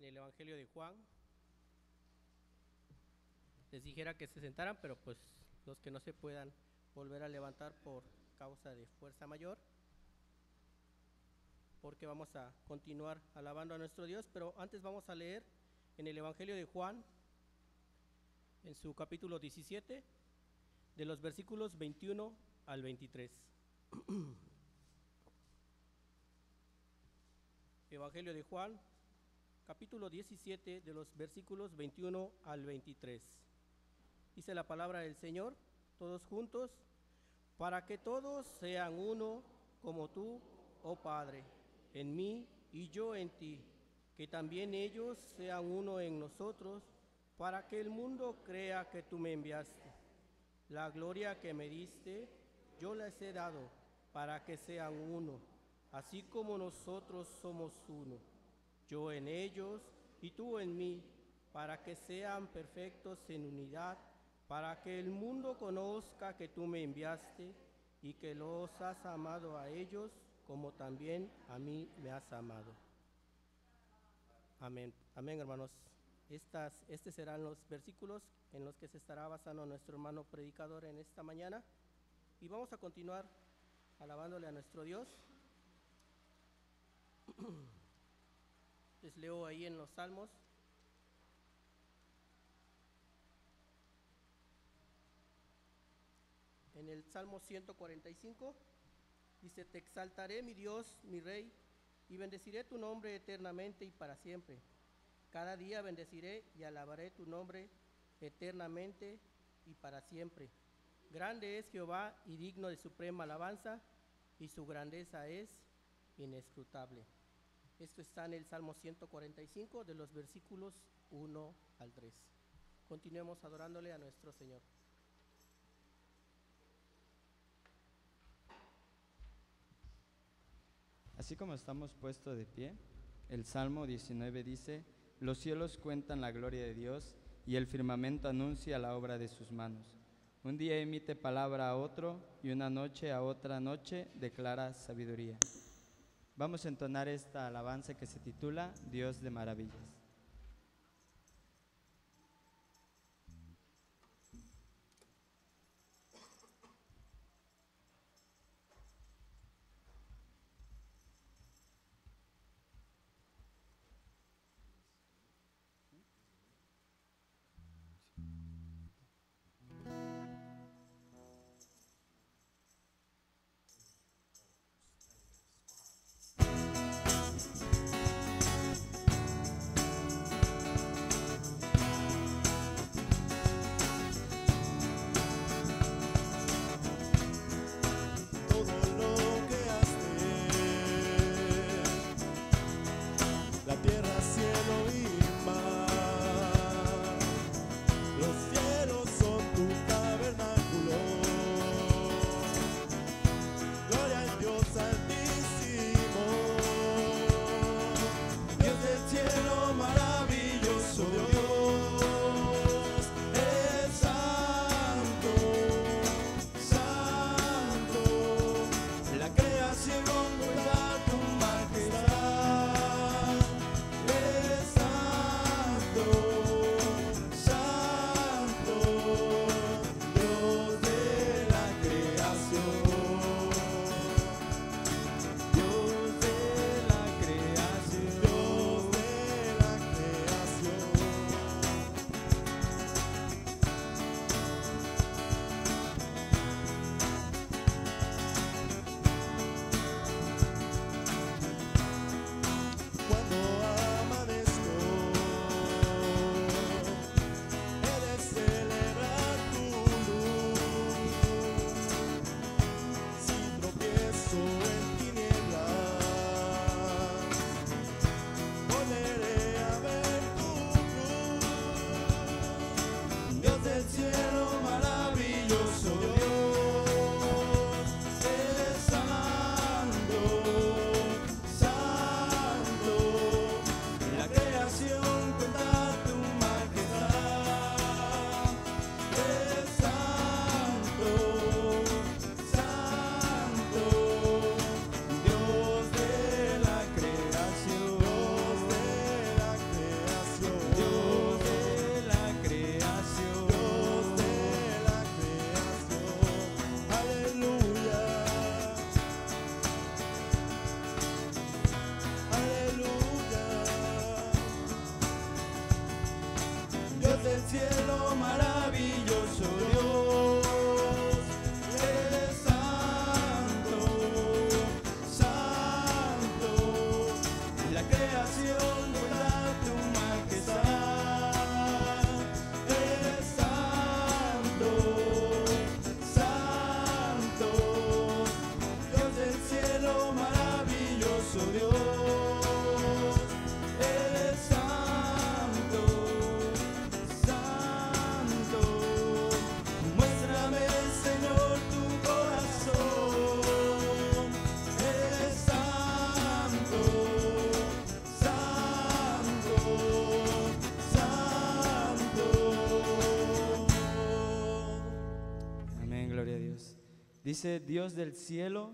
el Evangelio de Juan. Les dijera que se sentaran, pero pues los que no se puedan volver a levantar por causa de fuerza mayor, porque vamos a continuar alabando a nuestro Dios. Pero antes vamos a leer en el Evangelio de Juan, en su capítulo 17, de los versículos 21 al 23. Evangelio de Juan, capítulo 17, de los versículos 21 al 23. Dice la palabra del Señor, todos juntos: para que todos sean uno, como tú, oh Padre, en mí y yo en ti, que también ellos sean uno en nosotros, para que el mundo crea que tú me enviaste. La gloria que me diste, yo les he dado, para que sean uno, así como nosotros somos uno, yo en ellos y tú en mí, para que sean perfectos en unidad, para que el mundo conozca que tú me enviaste y que los has amado a ellos como también a mí me has amado. Amén. Amén, hermanos. Estos serán los versículos en los que se estará basando nuestro hermano predicador en esta mañana. Y vamos a continuar alabándole a nuestro Dios. Les leo ahí en los Salmos. En el Salmo 145 dice: te exaltaré, mi Dios, mi Rey, y bendeciré tu nombre eternamente y para siempre. Cada día bendeciré y alabaré tu nombre eternamente y para siempre. Grande es Jehová y digno de suprema alabanza, y su grandeza es inescrutable. Esto está en el Salmo 145, de los versículos 1 al 3. Continuemos adorándole a nuestro Señor. Así como estamos puestos de pie, el Salmo 19 dice: los cielos cuentan la gloria de Dios, y el firmamento anuncia la obra de sus manos. Un día emite palabra a otro, y una noche a otra noche declara sabiduría. Vamos a entonar esta alabanza que se titula Dios de maravillas. Dice: Dios del cielo,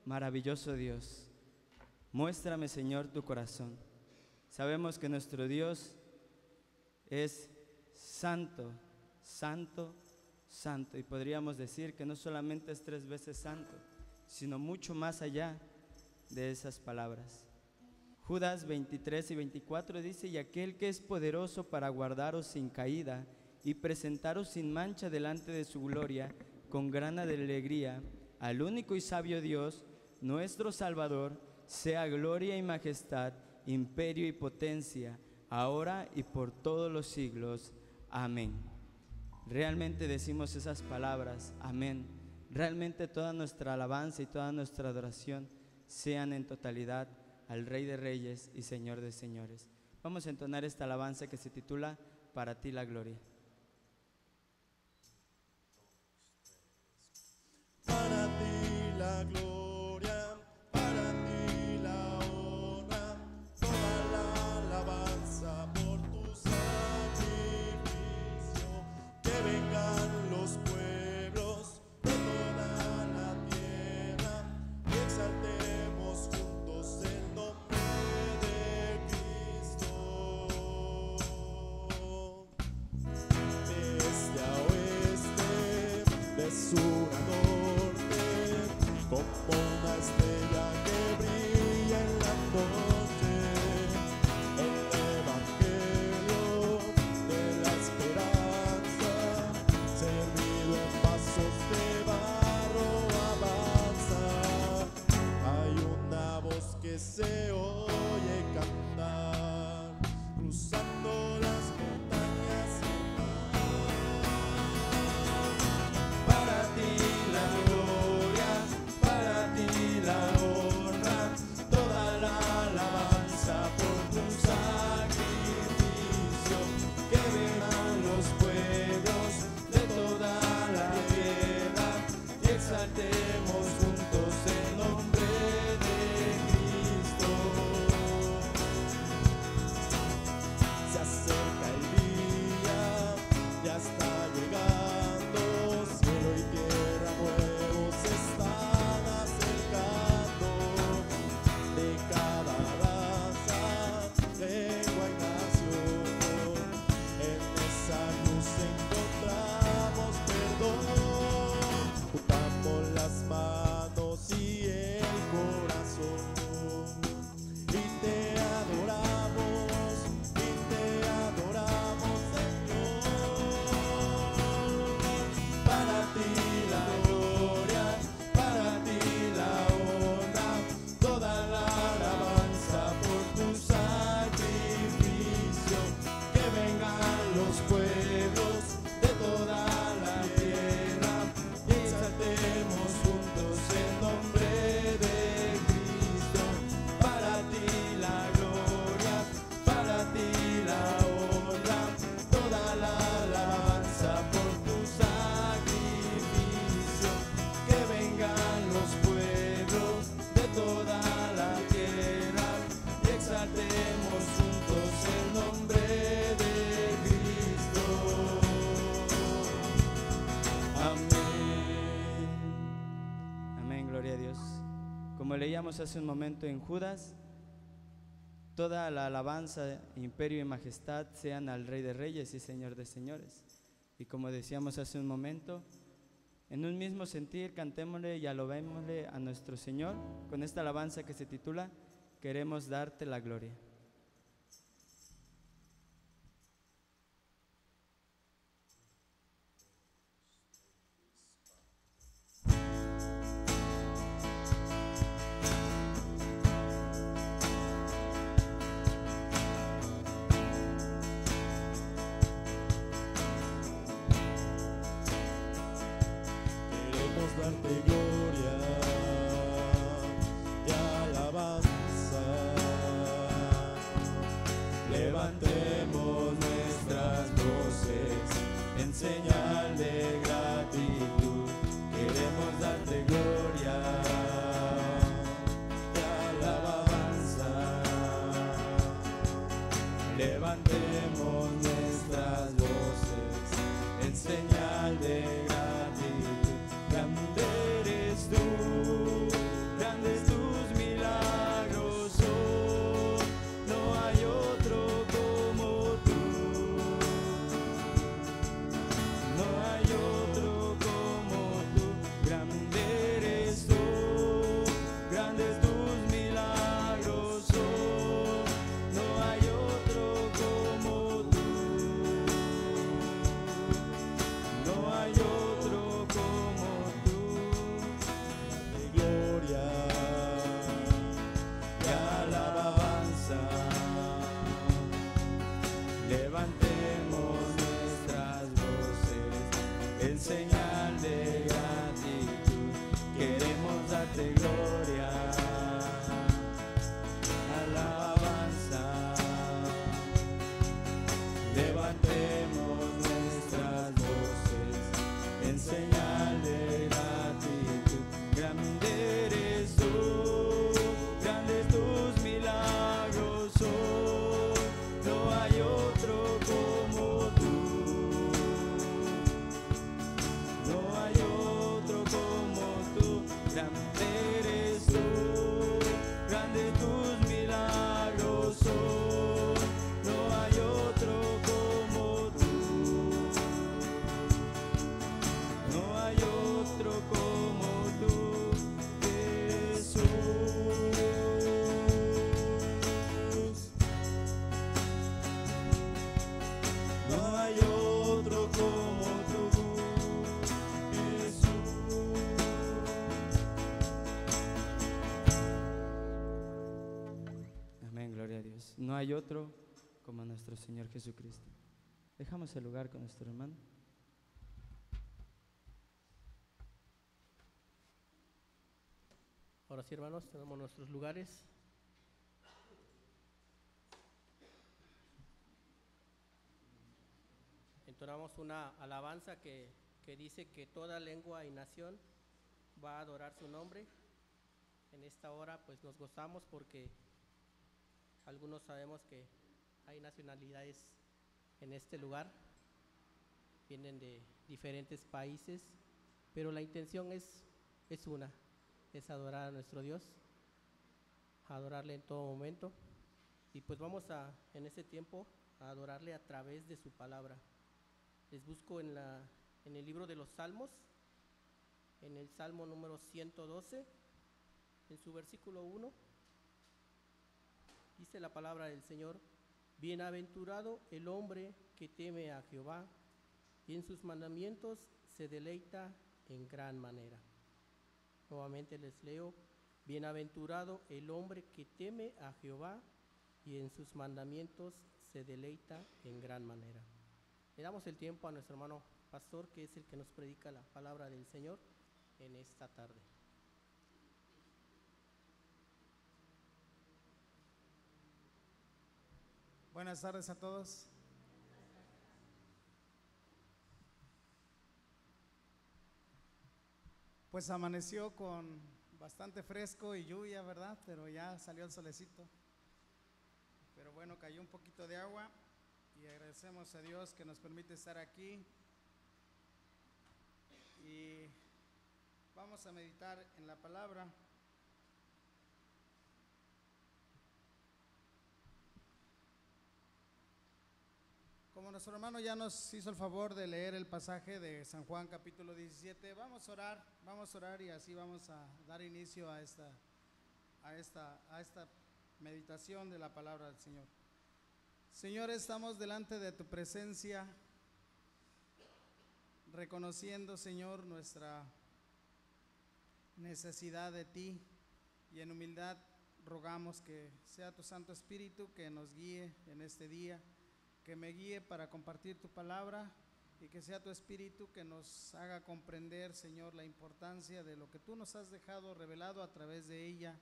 maravilloso Dios, muéstrame, Señor, tu corazón. Sabemos que nuestro Dios es santo, santo, santo, y podríamos decir que no solamente es 3 veces santo, sino mucho más allá de esas palabras. Judas 23 y 24 dice: y aquel que es poderoso para guardaros sin caída y presentaros sin mancha delante de su gloria, con gran alegría, al único y sabio Dios, nuestro Salvador, sea gloria y majestad, imperio y potencia, ahora y por todos los siglos. Amén. Realmente decimos esas palabras, amén. Realmente toda nuestra alabanza y toda nuestra adoración sean en totalidad al Rey de Reyes y Señor de Señores. Vamos a entonar esta alabanza que se titula Para ti la gloria. Para ti la gloria, para ti la honra, toda la alabanza por tu sacrificio. Que vengan los pueblos de toda la tierra y exaltemos juntos el nombre de Cristo. Desde a oeste, de sur a norte, como una estrella que brilla en la noche, el evangelio de la esperanza, servido en vasos de barro, avanza. Hay una voz que se oye cantar, cruzando las montañas y el mar. Para ti la gloria, para ti la honra, toda la alabanza por tu sacrificio. Que vengan los pueblos de toda la tierra y exaltemos juntos el nombre de Cristo. Se acerca el día, ya está llegando, cielo y tierra nuevos se están acercando. De cada raza, lengua y nación, en esa luz encontramos perdón. Juntamos las manos y el corazón y te adoramos, Señor. Para ti la gloria, para ti la honra, toda la alabanza por tu sacrificio. Que vengan los pueblos de toda la tierra y exaltemos juntos el nombre de Cristo. Para ti la gloria, para ti la honra, toda la alabanza por tu sacrificio. Que vengan los pueblos de toda la tierra y exaltemos juntos el nombre de Cristo. Amén. Amén, gloria a Dios. Como leíamos hace un momento en Judas, toda la alabanza, imperio y majestad sean al Rey de Reyes y Señor de Señores. Y como decíamos hace un momento, en un mismo sentir, cantémosle y alabémosle a nuestro Señor con esta alabanza que se titula Queremos darte la gloria. Queremos darte gloria y alabanza. Levantemos nuestras voces en señal de gratitud. Queremos darte gloria y alabanza. Levantemos nuestras voces en señal de gratitud. Grande eres levantemos nuestras voces en señal de gratitud. Queremos darte gloria, alabanza. Levantemos nuestras voces en señal de gratitud. Grande eres tú, grandes tus milagros son, no hay otro como tú, no hay otro como tú. Grande eres tú, grandes tus milagros son, no hay otro como tú, no hay otro como tú, Jesús. No hay otro como tú, Jesús. Amén, gloria a Dios. No hay otro como nuestro Señor Jesucristo. Dejamos el lugar con nuestro hermano. Ahora sí, hermanos, tenemos nuestros lugares. Entonamos una alabanza que dice que toda lengua y nación va a adorar su nombre. En esta hora pues nos gozamos porque algunos sabemos que hay nacionalidades en este lugar, vienen de diferentes países, pero la intención es una, es adorar a nuestro Dios, adorarle en todo momento. Y pues vamos en ese tiempo a adorarle a través de su palabra. Les busco en el libro de los Salmos, en el Salmo número 112, en su versículo 1, dice la palabra del Señor: bienaventurado el hombre que teme a Jehová y en sus mandamientos se deleita en gran manera. Nuevamente les leo: bienaventurado el hombre que teme a Jehová y en sus mandamientos se deleita en gran manera. Le damos el tiempo a nuestro hermano pastor, que es el que nos predica la palabra del Señor en esta tarde. Buenas tardes a todos. Pues amaneció con bastante fresco y lluvia, ¿verdad? Pero ya salió el solecito. Pero bueno, cayó un poquito de agua y agradecemos a Dios que nos permite estar aquí. Y vamos a meditar en la palabra. Como nuestro hermano ya nos hizo el favor de leer el pasaje de San Juan capítulo 17, vamos a orar y así vamos a dar inicio a esta meditación de la palabra del Señor. Señor, estamos delante de tu presencia, reconociendo, Señor, nuestra necesidad de ti, y en humildad rogamos que sea tu Santo Espíritu que nos guíe en este día, que me guíe para compartir tu palabra, y que sea tu Espíritu que nos haga comprender, Señor, la importancia de lo que tú nos has dejado revelado a través de ella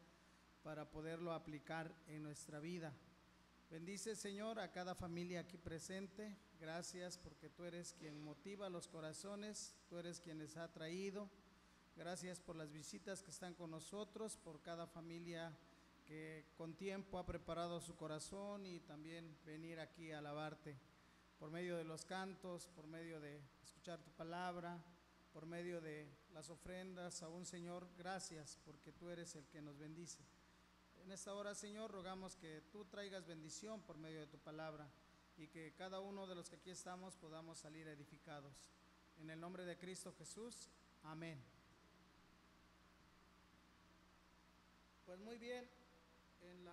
para poderlo aplicar en nuestra vida. Bendice, Señor, a cada familia aquí presente. Gracias porque tú eres quien motiva los corazones, tú eres quien les ha traído. Gracias por las visitas que están con nosotros, por cada familia que con tiempo ha preparado su corazón y también venir aquí a alabarte por medio de los cantos, por medio de escuchar tu palabra, por medio de las ofrendas. Aún, Señor, gracias porque tú eres el que nos bendice. En esta hora, Señor, rogamos que tú traigas bendición por medio de tu palabra y que cada uno de los que aquí estamos podamos salir edificados. En el nombre de Cristo Jesús, amén. Pues muy bien, en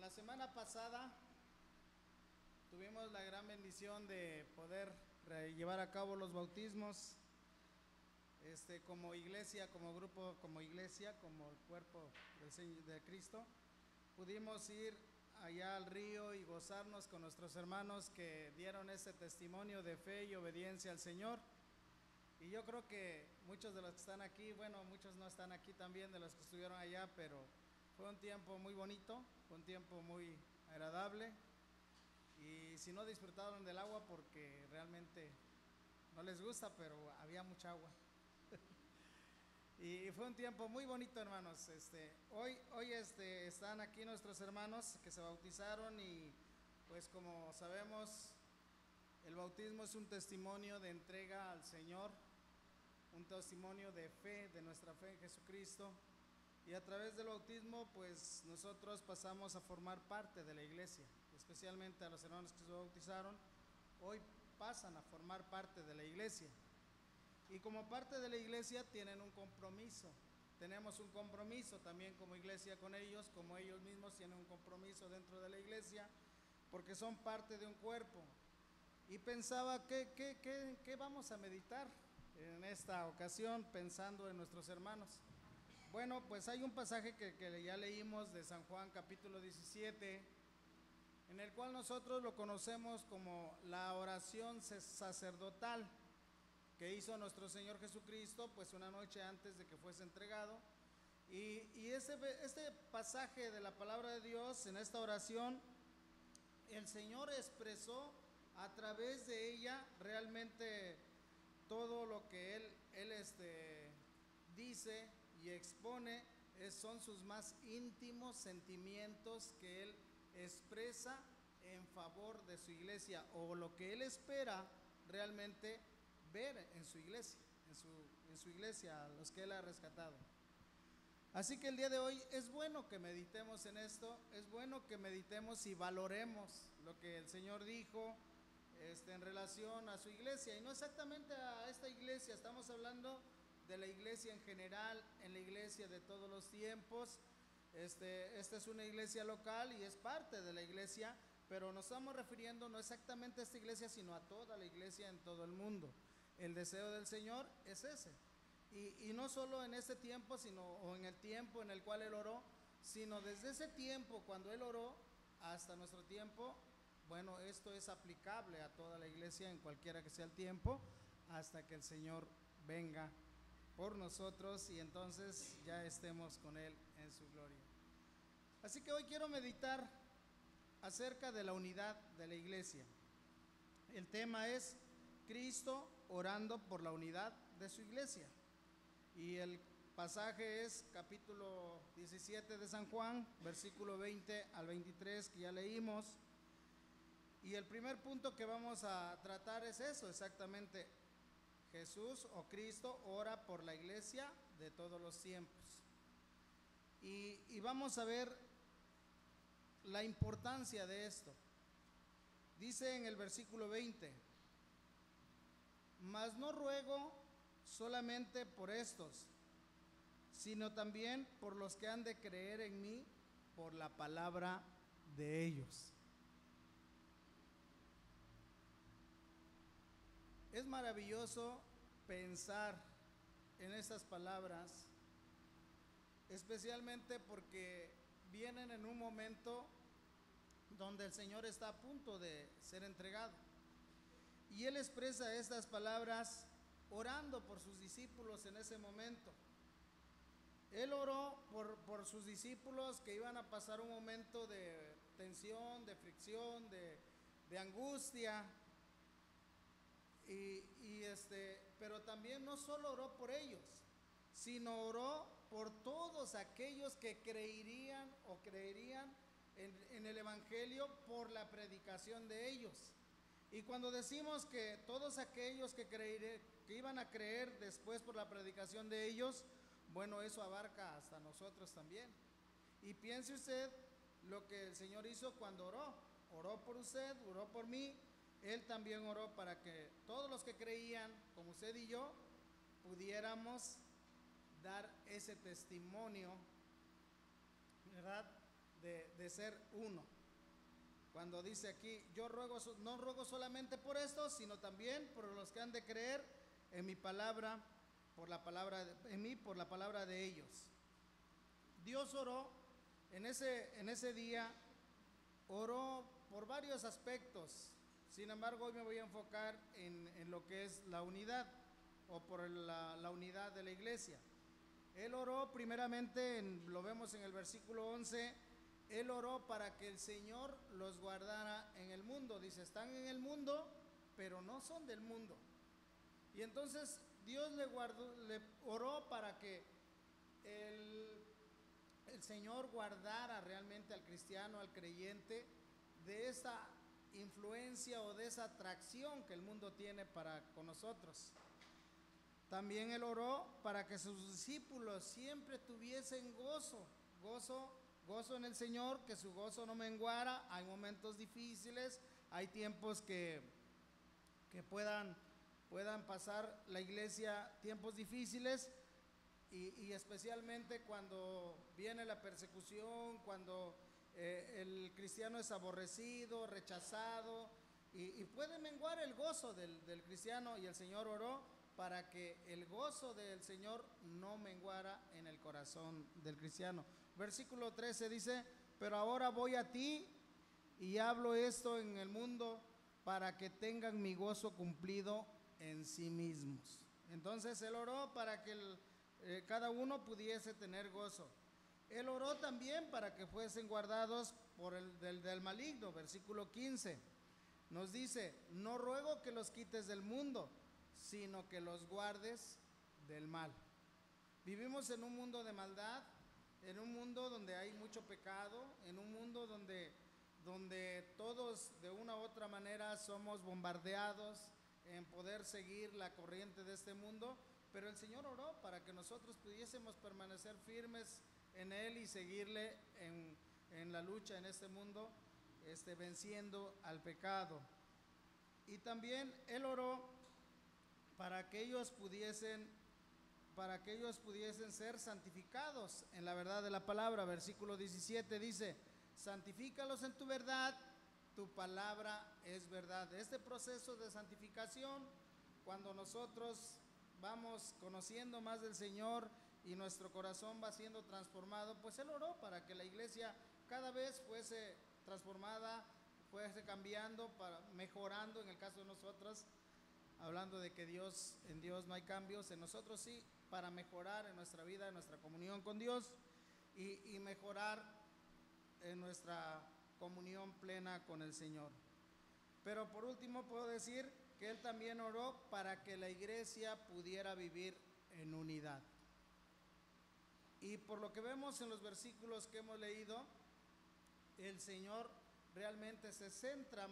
la semana pasada tuvimos la gran bendición de poder llevar a cabo los bautismos como iglesia, como grupo, como iglesia, como el cuerpo de Cristo. Pudimos ir allá al río y gozarnos con nuestros hermanos que dieron ese testimonio de fe y obediencia al Señor. Y yo creo que muchos de los que están aquí, bueno, muchos no están aquí también de los que estuvieron allá, pero fue un tiempo muy bonito, fue un tiempo muy agradable. Y si no disfrutaron del agua porque realmente no les gusta, pero había mucha agua. Y fue un tiempo muy bonito, hermanos. Hoy están aquí nuestros hermanos que se bautizaron y pues como sabemos, el bautismo es un testimonio de entrega al Señor, un testimonio de fe, de nuestra fe en Jesucristo. Y a través del bautismo, pues nosotros pasamos a formar parte de la iglesia, especialmente a los hermanos que se bautizaron. Hoy pasan a formar parte de la iglesia. Y como parte de la iglesia tienen un compromiso. Tenemos un compromiso también como iglesia con ellos, como ellos mismos tienen un compromiso dentro de la iglesia, porque son parte de un cuerpo. Y pensaba, ¿qué vamos a meditar en esta ocasión pensando en nuestros hermanos? Bueno, pues hay un pasaje que ya leímos de San Juan capítulo 17, en el cual nosotros lo conocemos como la oración sacerdotal que hizo nuestro Señor Jesucristo, pues una noche antes de que fuese entregado. Y este pasaje de la palabra de Dios, en esta oración, el Señor expresó a través de ella realmente todo lo que Él dice y expone, son sus más íntimos sentimientos que Él expresa en favor de su iglesia, o lo que Él espera realmente ver en su iglesia, en su iglesia, a los que Él ha rescatado. Así que el día de hoy es bueno que meditemos en esto, es bueno que meditemos y valoremos lo que el Señor dijo en relación a su iglesia, y no exactamente a esta iglesia, estamos hablando de la iglesia en general, en la iglesia de todos los tiempos. Esta es una iglesia local y es parte de la iglesia, pero nos estamos refiriendo no exactamente a esta iglesia, sino a toda la iglesia en todo el mundo. El deseo del Señor es ese, y no solo en este tiempo, o en el tiempo en el cual Él oró, sino desde ese tiempo cuando Él oró hasta nuestro tiempo. Bueno, esto es aplicable a toda la iglesia en cualquiera que sea el tiempo, hasta que el Señor venga por nosotros y entonces ya estemos con Él en su gloria. Así que hoy quiero meditar acerca de la unidad de la iglesia. El tema es Cristo orando por la unidad de su iglesia. Y el pasaje es capítulo 17 de San Juan, versículo 20 al 23, que ya leímos. Y el primer punto que vamos a tratar es eso, exactamente. Jesús o Cristo ora por la iglesia de todos los tiempos. Y vamos a ver la importancia de esto. Dice en el versículo 20: mas no ruego solamente por estos, sino también por los que han de creer en mí por la palabra de ellos. Es maravilloso pensar en estas palabras, especialmente porque vienen en un momento donde el Señor está a punto de ser entregado. Y Él expresa estas palabras orando por sus discípulos en ese momento. Él oró por sus discípulos que iban a pasar un momento de tensión, de fricción, de angustia. Pero también no solo oró por ellos, sino oró por todos aquellos que creerían en el Evangelio por la predicación de ellos. Y cuando decimos que todos aquellos que iban a creer después por la predicación de ellos, bueno, eso abarca hasta nosotros también. Y piense usted lo que el Señor hizo cuando oró por usted, oró por mí. Él también oró para que todos los que creían, como usted y yo, pudiéramos dar ese testimonio, ¿verdad?, de ser uno. Cuando dice aquí, no ruego solamente por estos, sino también por los que han de creer en mi palabra, en mí por la palabra de ellos. Dios oró en ese día oró por varios aspectos. Sin embargo, hoy me voy a enfocar en lo que es la unidad o por la unidad de la iglesia. Él oró primeramente, lo vemos en el versículo 11, él oró para que el Señor los guardara en el mundo. Dice, están en el mundo, pero no son del mundo. Y entonces Dios le oró para que el Señor guardara realmente al cristiano, al creyente, de esa influencia o de esa atracción que el mundo tiene para con nosotros. También él oró para que sus discípulos siempre tuviesen gozo en el Señor, que su gozo no menguara. Hay momentos difíciles, hay tiempos que puedan pasar la iglesia tiempos difíciles, y especialmente cuando viene la persecución, cuando el cristiano es aborrecido, rechazado, y puede menguar el gozo del cristiano, y el Señor oró para que el gozo del Señor no menguara en el corazón del cristiano. Versículo 13 dice, pero ahora voy a ti y hablo esto en el mundo para que tengan mi gozo cumplido en sí mismos. Entonces él oró para que cada uno pudiese tener gozo. Él oró también para que fuesen guardados por del maligno. Versículo 15 nos dice, no ruego que los quites del mundo, sino que los guardes del mal. Vivimos en un mundo de maldad, en un mundo donde hay mucho pecado, en un mundo donde todos de una u otra manera somos bombardeados en poder seguir la corriente de este mundo, pero el Señor oró para que nosotros pudiésemos permanecer firmes en Él y seguirle en la lucha en este mundo, venciendo al pecado. Y también Él oró para que ellos pudiesen ser santificados en la verdad de la palabra. Versículo 17 dice, santifícalos en tu verdad, tu palabra es verdad. Este proceso de santificación, cuando nosotros vamos conociendo más del Señor y nuestro corazón va siendo transformado, pues Él oró para que la iglesia cada vez fuese transformada, fuese cambiando, mejorando. En el caso de nosotros, hablando de que en Dios no hay cambios, en nosotros sí, para mejorar en nuestra vida, en nuestra comunión con Dios y mejorar en nuestra comunión plena con el Señor. Pero por último puedo decir que Él también oró para que la iglesia pudiera vivir en unidad. Y por lo que vemos en los versículos que hemos leído, el Señor realmente se centra,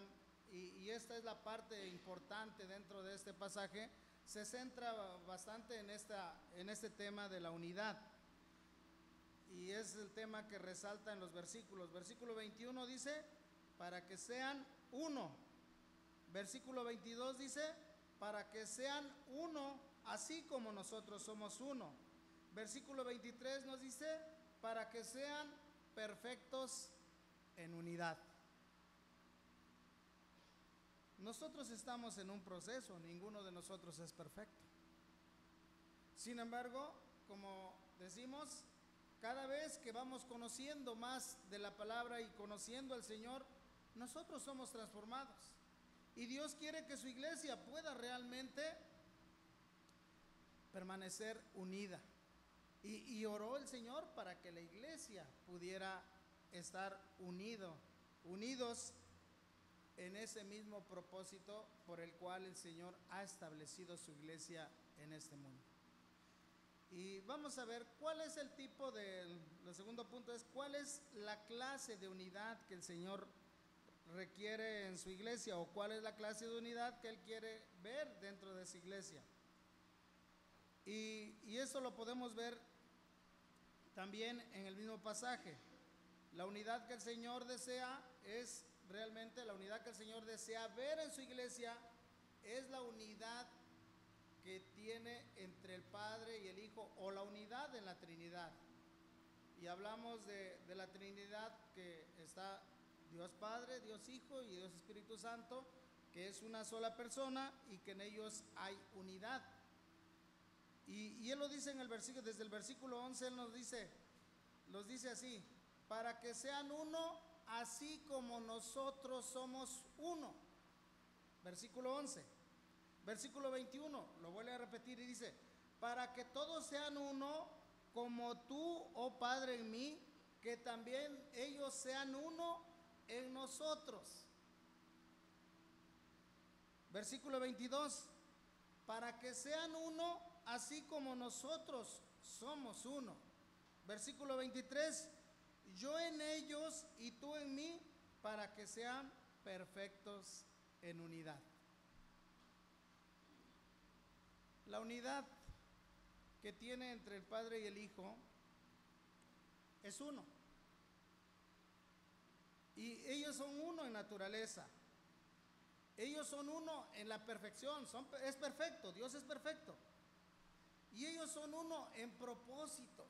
y esta es la parte importante dentro de este pasaje, se centra bastante en este tema de la unidad. Y es el tema que resalta en los versículos. Versículo 21 dice, para que sean uno. Versículo 22 dice, para que sean uno, así como nosotros somos uno. Versículo 23 nos dice, para que sean perfectos en unidad. Nosotros estamos en un proceso, ninguno de nosotros es perfecto. Sin embargo, como decimos, cada vez que vamos conociendo más de la palabra y conociendo al Señor, nosotros somos transformados. Y Dios quiere que su iglesia pueda realmente permanecer unida. Y oró el Señor para que la iglesia pudiera estar unidos en ese mismo propósito por el cual el Señor ha establecido su iglesia en este mundo. Y vamos a ver cuál es el tipo el segundo punto es cuál es la clase de unidad que el Señor requiere en su iglesia, o cuál es la clase de unidad que Él quiere ver dentro de su iglesia. Y eso lo podemos ver también en el mismo pasaje. La unidad que el Señor desea es realmente la unidad que el Señor desea ver en su iglesia, es la unidad que tiene entre el Padre y el Hijo, o la unidad en la Trinidad. Y hablamos de la Trinidad, que está Dios Padre, Dios Hijo y Dios Espíritu Santo, que es una sola persona y que en ellos hay unidad. Y Él lo dice en el versículo, desde el versículo 11, Él nos dice así, para que sean uno así como nosotros somos uno. Versículo 11. Versículo 21, lo vuelve a repetir y dice, para que todos sean uno, como tú, oh Padre, en mí, que también ellos sean uno en nosotros. Versículo 22, para que sean uno, así como nosotros somos uno. Versículo 23, yo en ellos y tú en mí, para que sean perfectos en unidad. La unidad que tiene entre el Padre y el Hijo es uno. Y ellos son uno en naturaleza. Ellos son uno en la perfección. Es perfecto, Dios es perfecto. Y ellos son uno en propósito.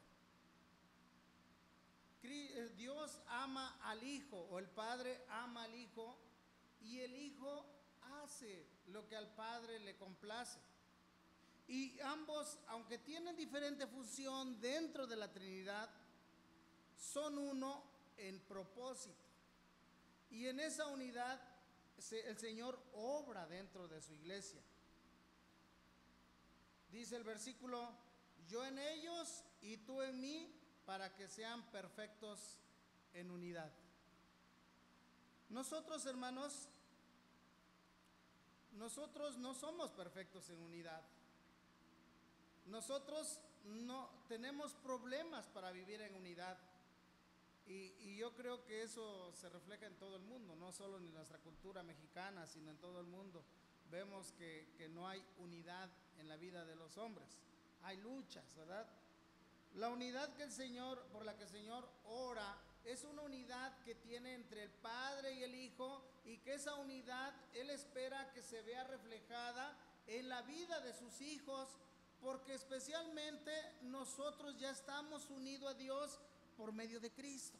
Dios ama al Hijo, o el Padre ama al Hijo, y el Hijo hace lo que al Padre le complace. Y ambos, aunque tienen diferente función dentro de la Trinidad, son uno en propósito. Y en esa unidad el Señor obra dentro de su iglesia. Dice el versículo, yo en ellos y tú en mí, para que sean perfectos en unidad. Nosotros, hermanos, nosotros no somos perfectos en unidad. Nosotros no tenemos problemas para vivir en unidad. Y yo creo que eso se refleja en todo el mundo, no solo en nuestra cultura mexicana, sino en todo el mundo. Vemos que no hay unidad en la vida de los hombres. Hay luchas, ¿verdad? La unidad que por la que el Señor ora es una unidad que tiene entre el Padre y el Hijo, y que esa unidad Él espera que se vea reflejada en la vida de sus hijos, porque especialmente nosotros ya estamos unidos a Dios por medio de Cristo.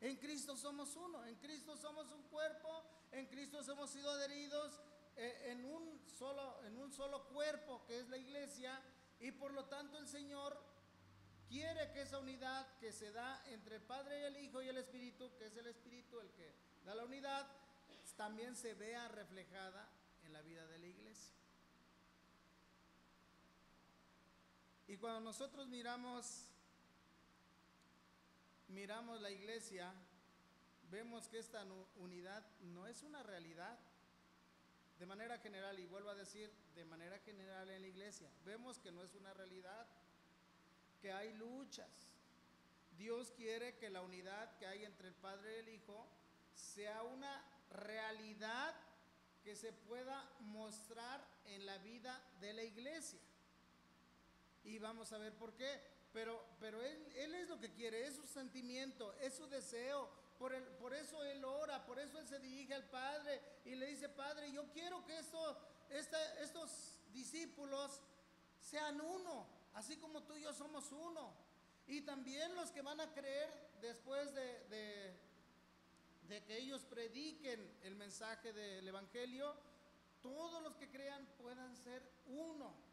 En Cristo somos uno, en Cristo somos un cuerpo, en Cristo hemos sido adheridos en un solo cuerpo que es la iglesia, y por lo tanto el Señor quiere que esa unidad que se da entre el Padre y el Hijo y el Espíritu, que es el Espíritu el que da la unidad, también se vea reflejada en la vida de la iglesia. Y cuando nosotros miramos la iglesia, vemos que esta unidad no es una realidad de manera general, y vuelvo a decir, de manera general en la iglesia, vemos que no es una realidad, que hay luchas. Dios quiere que la unidad que hay entre el Padre y el Hijo sea una realidad que se pueda mostrar en la vida de la iglesia. Y vamos a ver por qué. Pero él es lo que quiere, es su sentimiento, es su deseo. Por eso Él ora, por eso Él se dirige al Padre y le dice, Padre, yo quiero que estos discípulos sean uno, así como tú y yo somos uno. Y también los que van a creer después de que ellos prediquen el mensaje del Evangelio, todos los que crean puedan ser uno.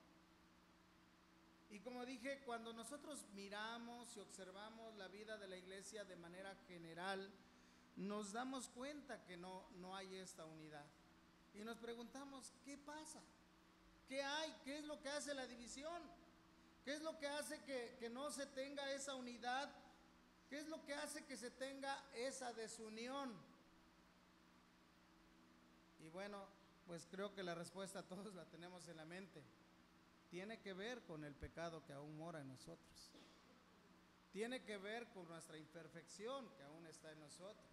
Y como dije, cuando nosotros miramos y observamos la vida de la iglesia de manera general, nos damos cuenta que no hay esta unidad. Y nos preguntamos, ¿qué pasa? ¿Qué hay? ¿Qué es lo que hace la división? ¿Qué es lo que hace que no se tenga esa unidad? ¿Qué es lo que hace que se tenga esa desunión? Y bueno, pues creo que la respuesta todos la tenemos en la mente. Tiene que ver con el pecado que aún mora en nosotros. Tiene que ver con nuestra imperfección que aún está en nosotros.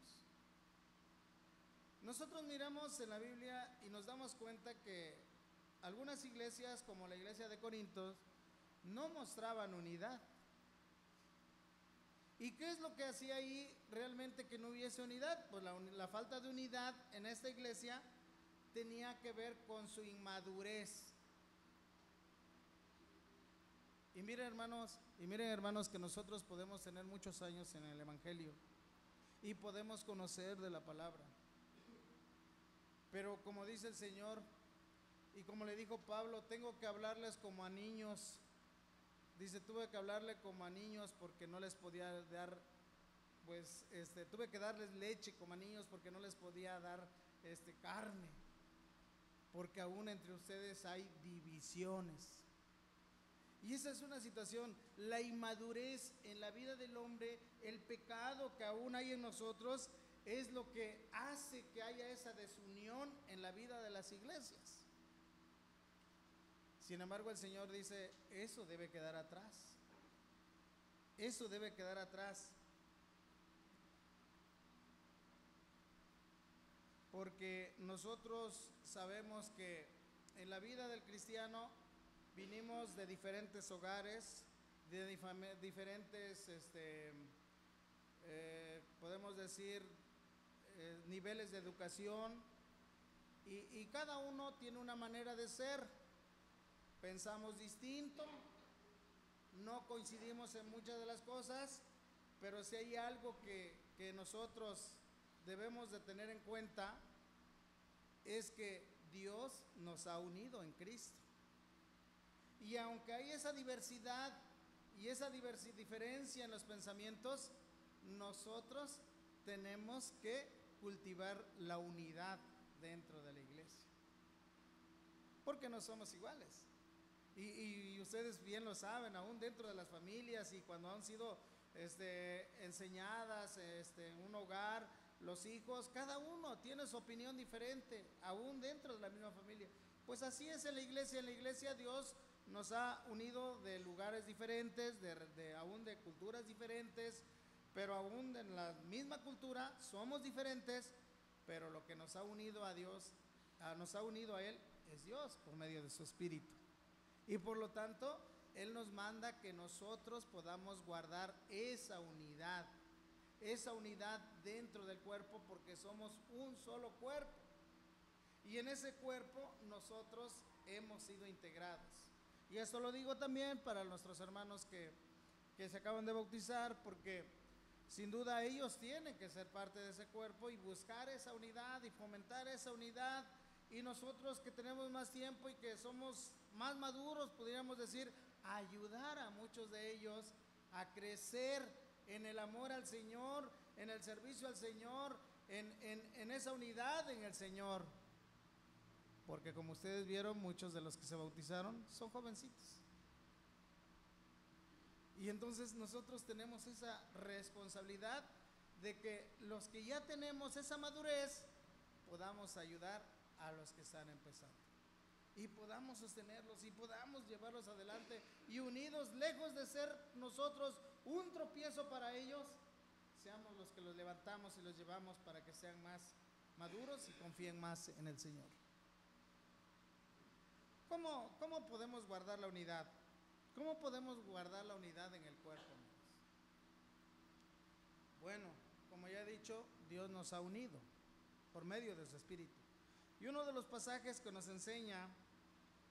Nosotros miramos en la Biblia y nos damos cuenta que algunas iglesias, como la iglesia de Corinto, no mostraban unidad. ¿Y qué es lo que hacía ahí realmente que no hubiese unidad? Pues la falta de unidad en esta iglesia tenía que ver con su inmadurez. Y miren hermanos que nosotros podemos tener muchos años en el Evangelio y podemos conocer de la palabra, pero como dice el Señor y como le dijo Pablo, tengo que hablarles como a niños. Dice, tuve que hablarle como a niños porque no les podía dar pues tuve que darles leche como a niños porque no les podía dar carne, porque aún entre ustedes hay divisiones. Y esa es una situación, la inmadurez en la vida del hombre, el pecado que aún hay en nosotros, es lo que hace que haya esa desunión en la vida de las iglesias. Sin embargo, el Señor dice, eso debe quedar atrás. Eso debe quedar atrás. Porque nosotros sabemos que en la vida del cristiano vinimos de diferentes hogares, de diferentes, podemos decir, niveles de educación, y cada uno tiene una manera de ser. Pensamos distinto, no coincidimos en muchas de las cosas, pero si hay algo que nosotros debemos de tener en cuenta, es que Dios nos ha unido en Cristo. Y aunque hay esa diversidad y esa diferencia en los pensamientos, nosotros tenemos que cultivar la unidad dentro de la iglesia, porque no somos iguales. Y ustedes bien lo saben, aún dentro de las familias, y cuando han sido enseñadas en un hogar, los hijos, cada uno tiene su opinión diferente, aún dentro de la misma familia. Pues así es en la iglesia. En la iglesia Dios nos ha unido de lugares diferentes, aún de culturas diferentes, pero aún en la misma cultura somos diferentes, pero lo que nos ha unido a Dios, nos ha unido a Él, es Dios por medio de su Espíritu. Y por lo tanto, Él nos manda que nosotros podamos guardar esa unidad dentro del cuerpo, porque somos un solo cuerpo. Y en ese cuerpo nosotros hemos sido integrados. Y esto lo digo también para nuestros hermanos que se acaban de bautizar, porque sin duda ellos tienen que ser parte de ese cuerpo y buscar esa unidad y fomentar esa unidad. Y nosotros que tenemos más tiempo y que somos más maduros, podríamos decir, ayudar a muchos de ellos a crecer en el amor al Señor, en el servicio al Señor, en esa unidad en el Señor. Porque como ustedes vieron, muchos de los que se bautizaron son jovencitos. Y entonces nosotros tenemos esa responsabilidad de que los que ya tenemos esa madurez podamos ayudar a los que están empezando, y podamos sostenerlos y podamos llevarlos adelante, y unidos, lejos de ser nosotros un tropiezo para ellos, seamos los que los levantamos y los llevamos para que sean más maduros y confíen más en el Señor. ¿Cómo podemos guardar la unidad? ¿Cómo podemos guardar la unidad en el cuerpo? Bueno, como ya he dicho, Dios nos ha unido por medio de su Espíritu. Y uno de los pasajes que nos enseña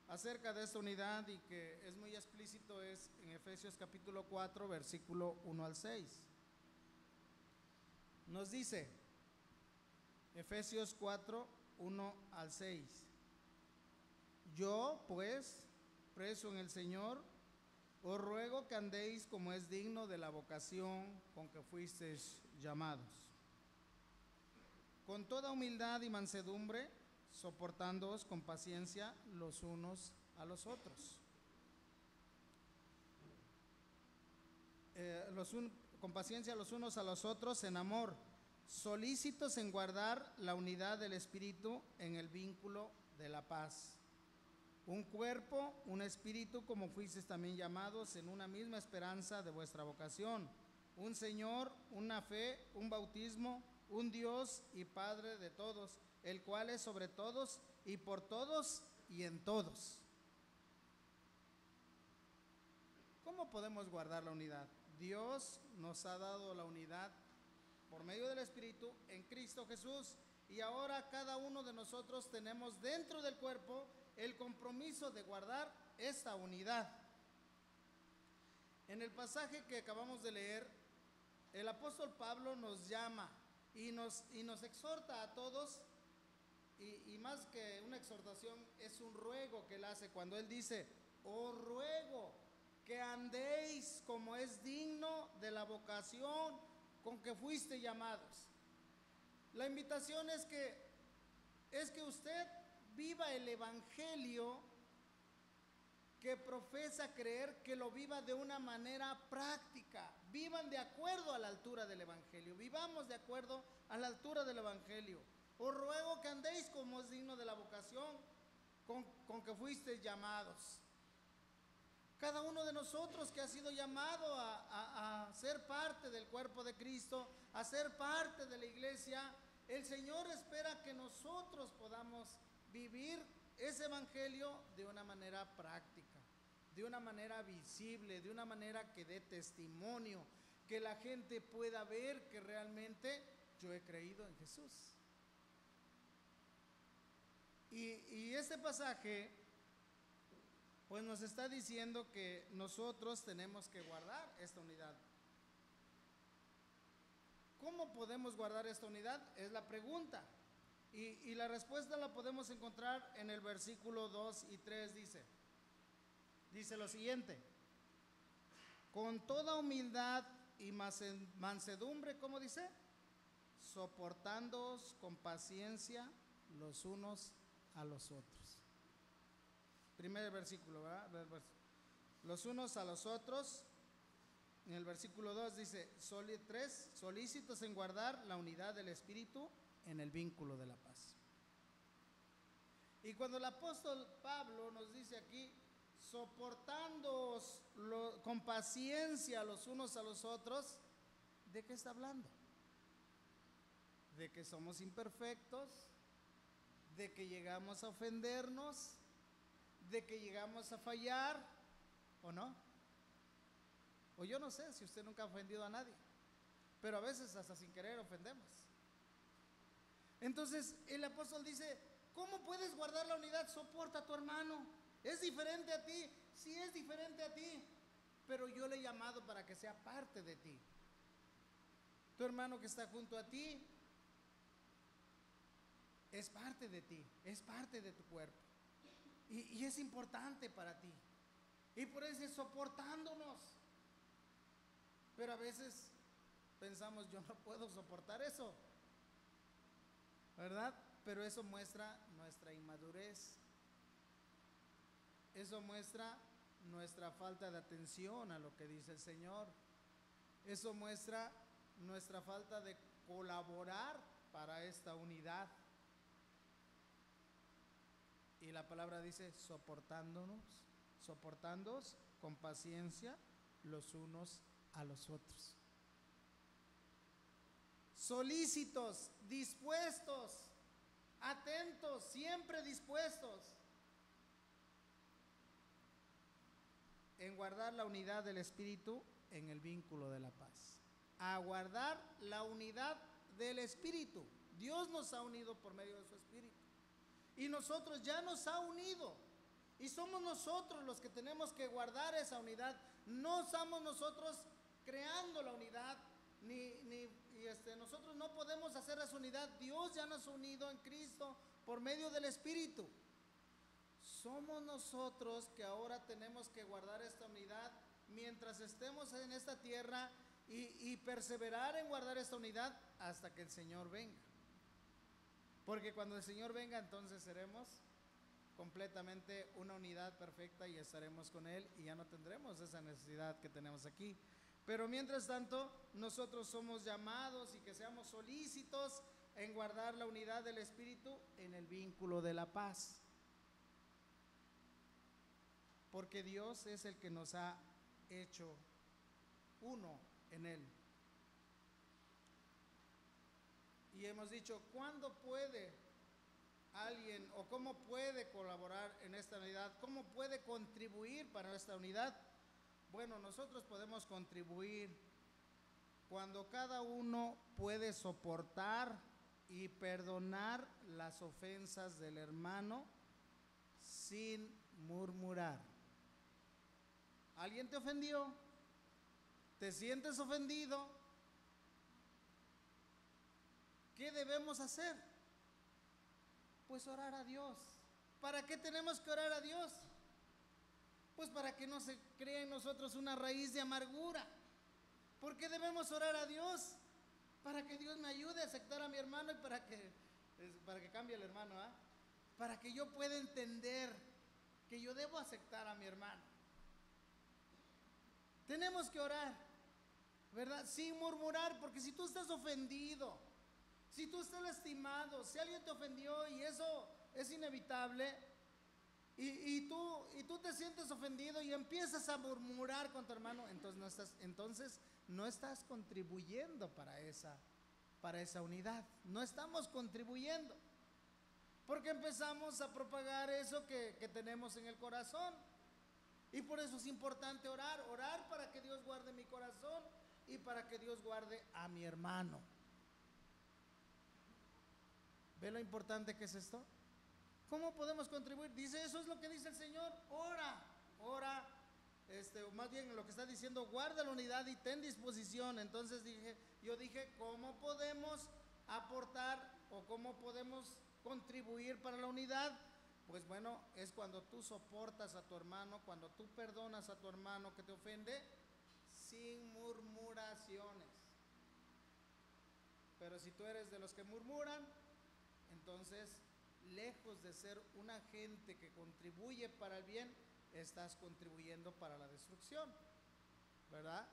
acerca de esta unidad y que es muy explícito es en Efesios capítulo 4, versículo 1 al 6. Nos dice, Efesios 4, 1 al 6. Yo, pues, preso en el Señor, os ruego que andéis como es digno de la vocación con que fuisteis llamados, con toda humildad y mansedumbre, soportándoos con paciencia los unos a los otros. Con paciencia los unos a los otros en amor, solícitos en guardar la unidad del Espíritu en el vínculo de la paz. Un cuerpo, un espíritu, como fuisteis también llamados en una misma esperanza de vuestra vocación. Un Señor, una fe, un bautismo, un Dios y Padre de todos, el cual es sobre todos y por todos y en todos. ¿Cómo podemos guardar la unidad? Dios nos ha dado la unidad por medio del Espíritu en Cristo Jesús, y ahora cada uno de nosotros tenemos dentro del cuerpo el compromiso de guardar esta unidad. En el pasaje que acabamos de leer, el apóstol Pablo nos llama y nos exhorta a todos, y más que una exhortación, es un ruego que él hace cuando él dice: os ruego que andéis como es digno de la vocación con que fuiste llamados. La invitación es que usted viva el evangelio que profesa creer, que lo viva de una manera práctica. Vivan de acuerdo a la altura del evangelio. Vivamos de acuerdo a la altura del evangelio. Os ruego que andéis como es digno de la vocación con que fuisteis llamados. Cada uno de nosotros que ha sido llamado a ser parte del cuerpo de Cristo, a ser parte de la iglesia, el Señor espera que nosotros podamos vivir ese evangelio de una manera práctica, de una manera visible, de una manera que dé testimonio, que la gente pueda ver que realmente yo he creído en Jesús. Y este pasaje pues nos está diciendo que nosotros tenemos que guardar esta unidad. ¿Cómo podemos guardar esta unidad? Es la pregunta. Y la respuesta la podemos encontrar en el versículo 2 y 3. Dice lo siguiente: con toda humildad y mansedumbre, ¿cómo dice? Soportándoos con paciencia los unos a los otros. Primer versículo, ¿verdad? Los unos a los otros. En el versículo 2 dice, 3, solícitos en guardar la unidad del Espíritu en el vínculo de la paz. Y cuando el apóstol Pablo nos dice aquí, soportándoos con paciencia los unos a los otros, ¿de qué está hablando? De que somos imperfectos, de que llegamos a ofendernos, de que llegamos a fallar, ¿o no? O yo no sé si usted nunca ha ofendido a nadie, pero a veces hasta sin querer ofendemos. Entonces el apóstol dice, ¿cómo puedes guardar la unidad? Soporta a tu hermano. ¿Es diferente a ti? Sí, es diferente a ti, pero yo le he llamado para que sea parte de ti. Tu hermano que está junto a ti es parte de ti, es parte de tu cuerpo. Y es importante para ti. Y por eso es soportándonos. Pero a veces pensamos, yo no puedo soportar eso, ¿verdad? Pero eso muestra nuestra inmadurez. Eso muestra nuestra falta de atención a lo que dice el Señor. Eso muestra nuestra falta de colaborar para esta unidad. Y la palabra dice, soportándonos con paciencia los unos a los otros. Solícitos, dispuestos, atentos, siempre dispuestos en guardar la unidad del Espíritu en el vínculo de la paz. A guardar la unidad del Espíritu. Dios nos ha unido por medio de su Espíritu. Y nosotros ya nos ha unido. Y somos nosotros los que tenemos que guardar esa unidad. No somos nosotros creando la unidad, nosotros no podemos hacer esa unidad. Dios ya nos ha unido en Cristo por medio del Espíritu. Somos nosotros que ahora tenemos que guardar esta unidad mientras estemos en esta tierra y perseverar en guardar esta unidad hasta que el Señor venga. Porque cuando el Señor venga, entonces seremos completamente una unidad perfecta y estaremos con Él y ya no tendremos esa necesidad que tenemos aquí. Pero mientras tanto, nosotros somos llamados y que seamos solícitos en guardar la unidad del Espíritu en el vínculo de la paz. Porque Dios es el que nos ha hecho uno en Él. Y hemos dicho, ¿cuándo puede alguien o cómo puede colaborar en esta unidad? ¿Cómo puede contribuir para esta unidad? Bueno, nosotros podemos contribuir cuando cada uno puede soportar y perdonar las ofensas del hermano sin murmurar. ¿Alguien te ofendió? ¿Te sientes ofendido? ¿Qué debemos hacer? Pues orar a Dios. ¿Para qué tenemos que orar a Dios? Pues para que no se cree en nosotros una raíz de amargura. ¿Por qué debemos orar a Dios? para que Dios me ayude a aceptar a mi hermano y para que cambie el hermano, para que yo pueda entender que yo debo aceptar a mi hermano. Tenemos que orar, ¿verdad? Sin murmurar, porque si tú estás ofendido, si tú estás lastimado, si alguien te ofendió y eso es inevitable, y tú te sientes ofendido y empiezas a murmurar con tu hermano, entonces no estás contribuyendo para esa unidad. No estamos contribuyendo, porque empezamos a propagar eso que tenemos en el corazón. Y por eso es importante orar para que Dios guarde mi corazón y para que Dios guarde a mi hermano. ¿Ve lo importante que es esto? ¿Cómo podemos contribuir? Dice, eso es lo que dice el Señor, ora, más bien lo que está diciendo, guarda la unidad y ten disposición. Entonces yo dije, ¿cómo podemos aportar o cómo podemos contribuir para la unidad? Pues bueno, es cuando tú soportas a tu hermano, cuando tú perdonas a tu hermano que te ofende, sin murmuraciones. Pero si tú eres de los que murmuran, entonces, lejos de ser un agente que contribuye para el bien, estás contribuyendo para la destrucción, ¿verdad?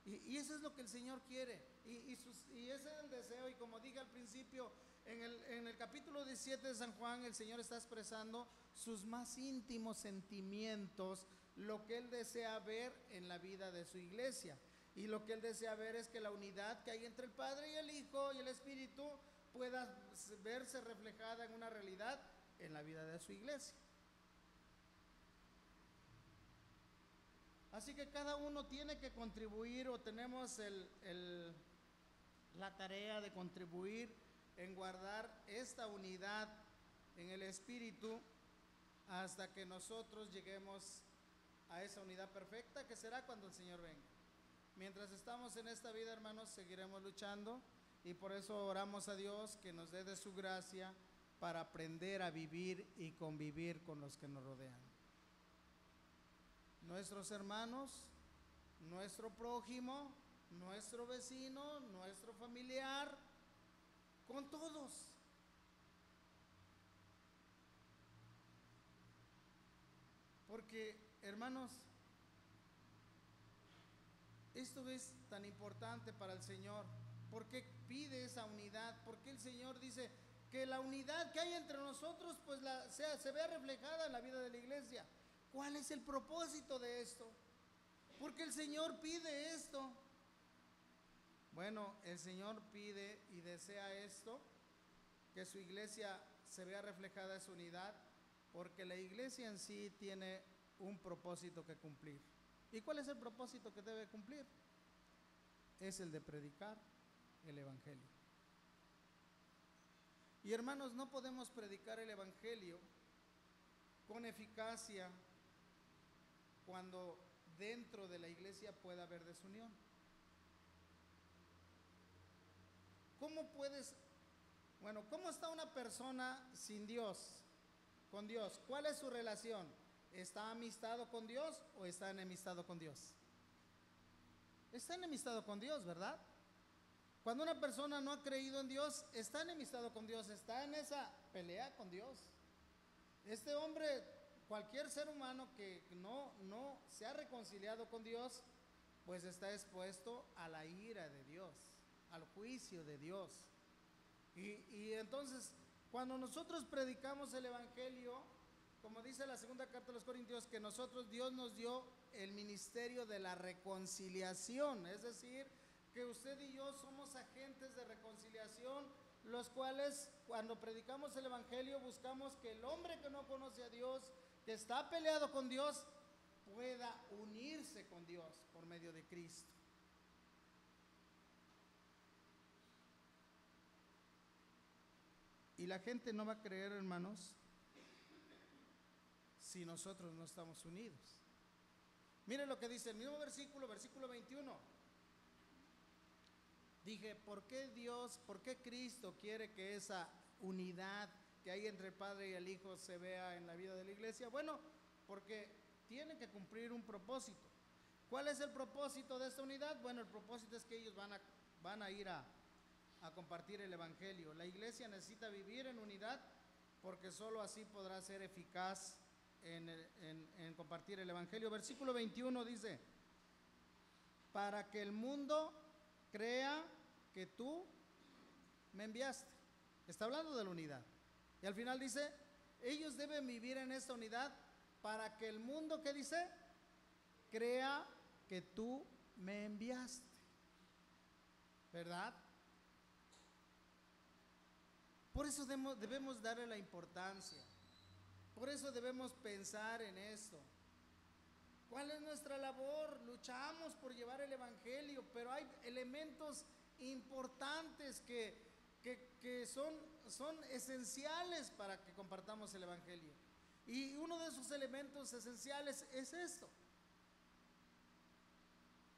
Y eso es lo que el Señor quiere, y ese es el deseo. Y como dije al principio, en el capítulo 17 de San Juan, el Señor está expresando sus más íntimos sentimientos, lo que Él desea ver en la vida de su iglesia. Y lo que Él desea ver es que la unidad que hay entre el Padre y el Hijo y el Espíritu pueda verse reflejada en una realidad en la vida de su iglesia. Así que cada uno tiene que contribuir, o tenemos la tarea de contribuir en guardar esta unidad en el Espíritu hasta que nosotros lleguemos a esa unidad perfecta, que será cuando el Señor venga. Mientras estamos en esta vida, hermanos, seguiremos luchando, y por eso oramos a Dios que nos dé de su gracia para aprender a vivir y convivir con los que nos rodean. Nuestros hermanos, nuestro prójimo, nuestro vecino, nuestro familiar, con todos. Porque, hermanos, esto es tan importante para el Señor. ¿Por qué pide esa unidad? Porque el Señor dice que la unidad que hay entre nosotros pues se vea reflejada en la vida de la iglesia. ¿Cuál es el propósito de esto? Porque el Señor pide esto. Bueno, el Señor pide y desea esto, que su iglesia se vea reflejada en su unidad, porque la iglesia en sí tiene un propósito que cumplir. ¿Y cuál es el propósito que debe cumplir? Es el de predicar el Evangelio. Y hermanos, no podemos predicar el Evangelio con eficacia cuando dentro de la iglesia pueda haber desunión. ¿Cómo está una persona sin Dios, con Dios? ¿Cuál es su relación? ¿Está amistado con Dios o está enemistado con Dios? Está enemistado con Dios, ¿verdad? Cuando una persona no ha creído en Dios, está enemistado con Dios, está en esa pelea con Dios. Este hombre, cualquier ser humano que no se ha reconciliado con Dios, pues está expuesto a la ira de Dios, al juicio de Dios. Y entonces, cuando nosotros predicamos el Evangelio, como dice la segunda carta a los Corintios, que Dios nos dio el ministerio de la reconciliación, es decir, que usted y yo somos agentes de reconciliación, los cuales cuando predicamos el Evangelio buscamos que el hombre que no conoce a Dios, que está peleado con Dios, pueda unirse con Dios por medio de Cristo. Y la gente no va a creer, hermanos, si nosotros no estamos unidos. Miren lo que dice el mismo versículo 21. Dije, ¿por qué Cristo quiere que esa unidad que hay entre el Padre y el Hijo se vea en la vida de la iglesia? Bueno, porque tiene que cumplir un propósito. ¿Cuál es el propósito de esta unidad? Bueno, el propósito es que ellos van a ir a a compartir el evangelio. La iglesia necesita vivir en unidad porque solo así podrá ser eficaz en compartir el evangelio. Versículo 21 dice: para que el mundo crea que tú me enviaste. Está hablando de la unidad. Y al final dice, ellos deben vivir en esta unidad para que el mundo, ¿qué dice? Crea que tú me enviaste. ¿Verdad? Por eso debemos darle la importancia. Por eso debemos pensar en esto. ¿Cuál es nuestra labor? Luchamos por llevar el evangelio, pero hay elementos importantes que son esenciales para que compartamos el evangelio. Y uno de esos elementos esenciales es esto.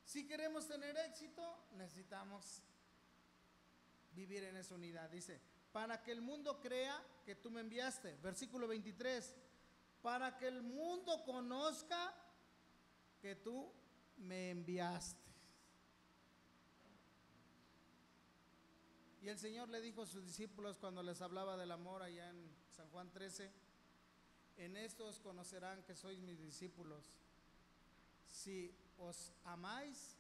Si queremos tener éxito, necesitamos vivir en esa unidad. Dice, para que el mundo crea que tú me enviaste. Versículo 23, para que el mundo conozca que tú me enviaste. Y el Señor le dijo a sus discípulos cuando les hablaba del amor allá en San Juan 13, en estos conocerán que sois mis discípulos, si os amáis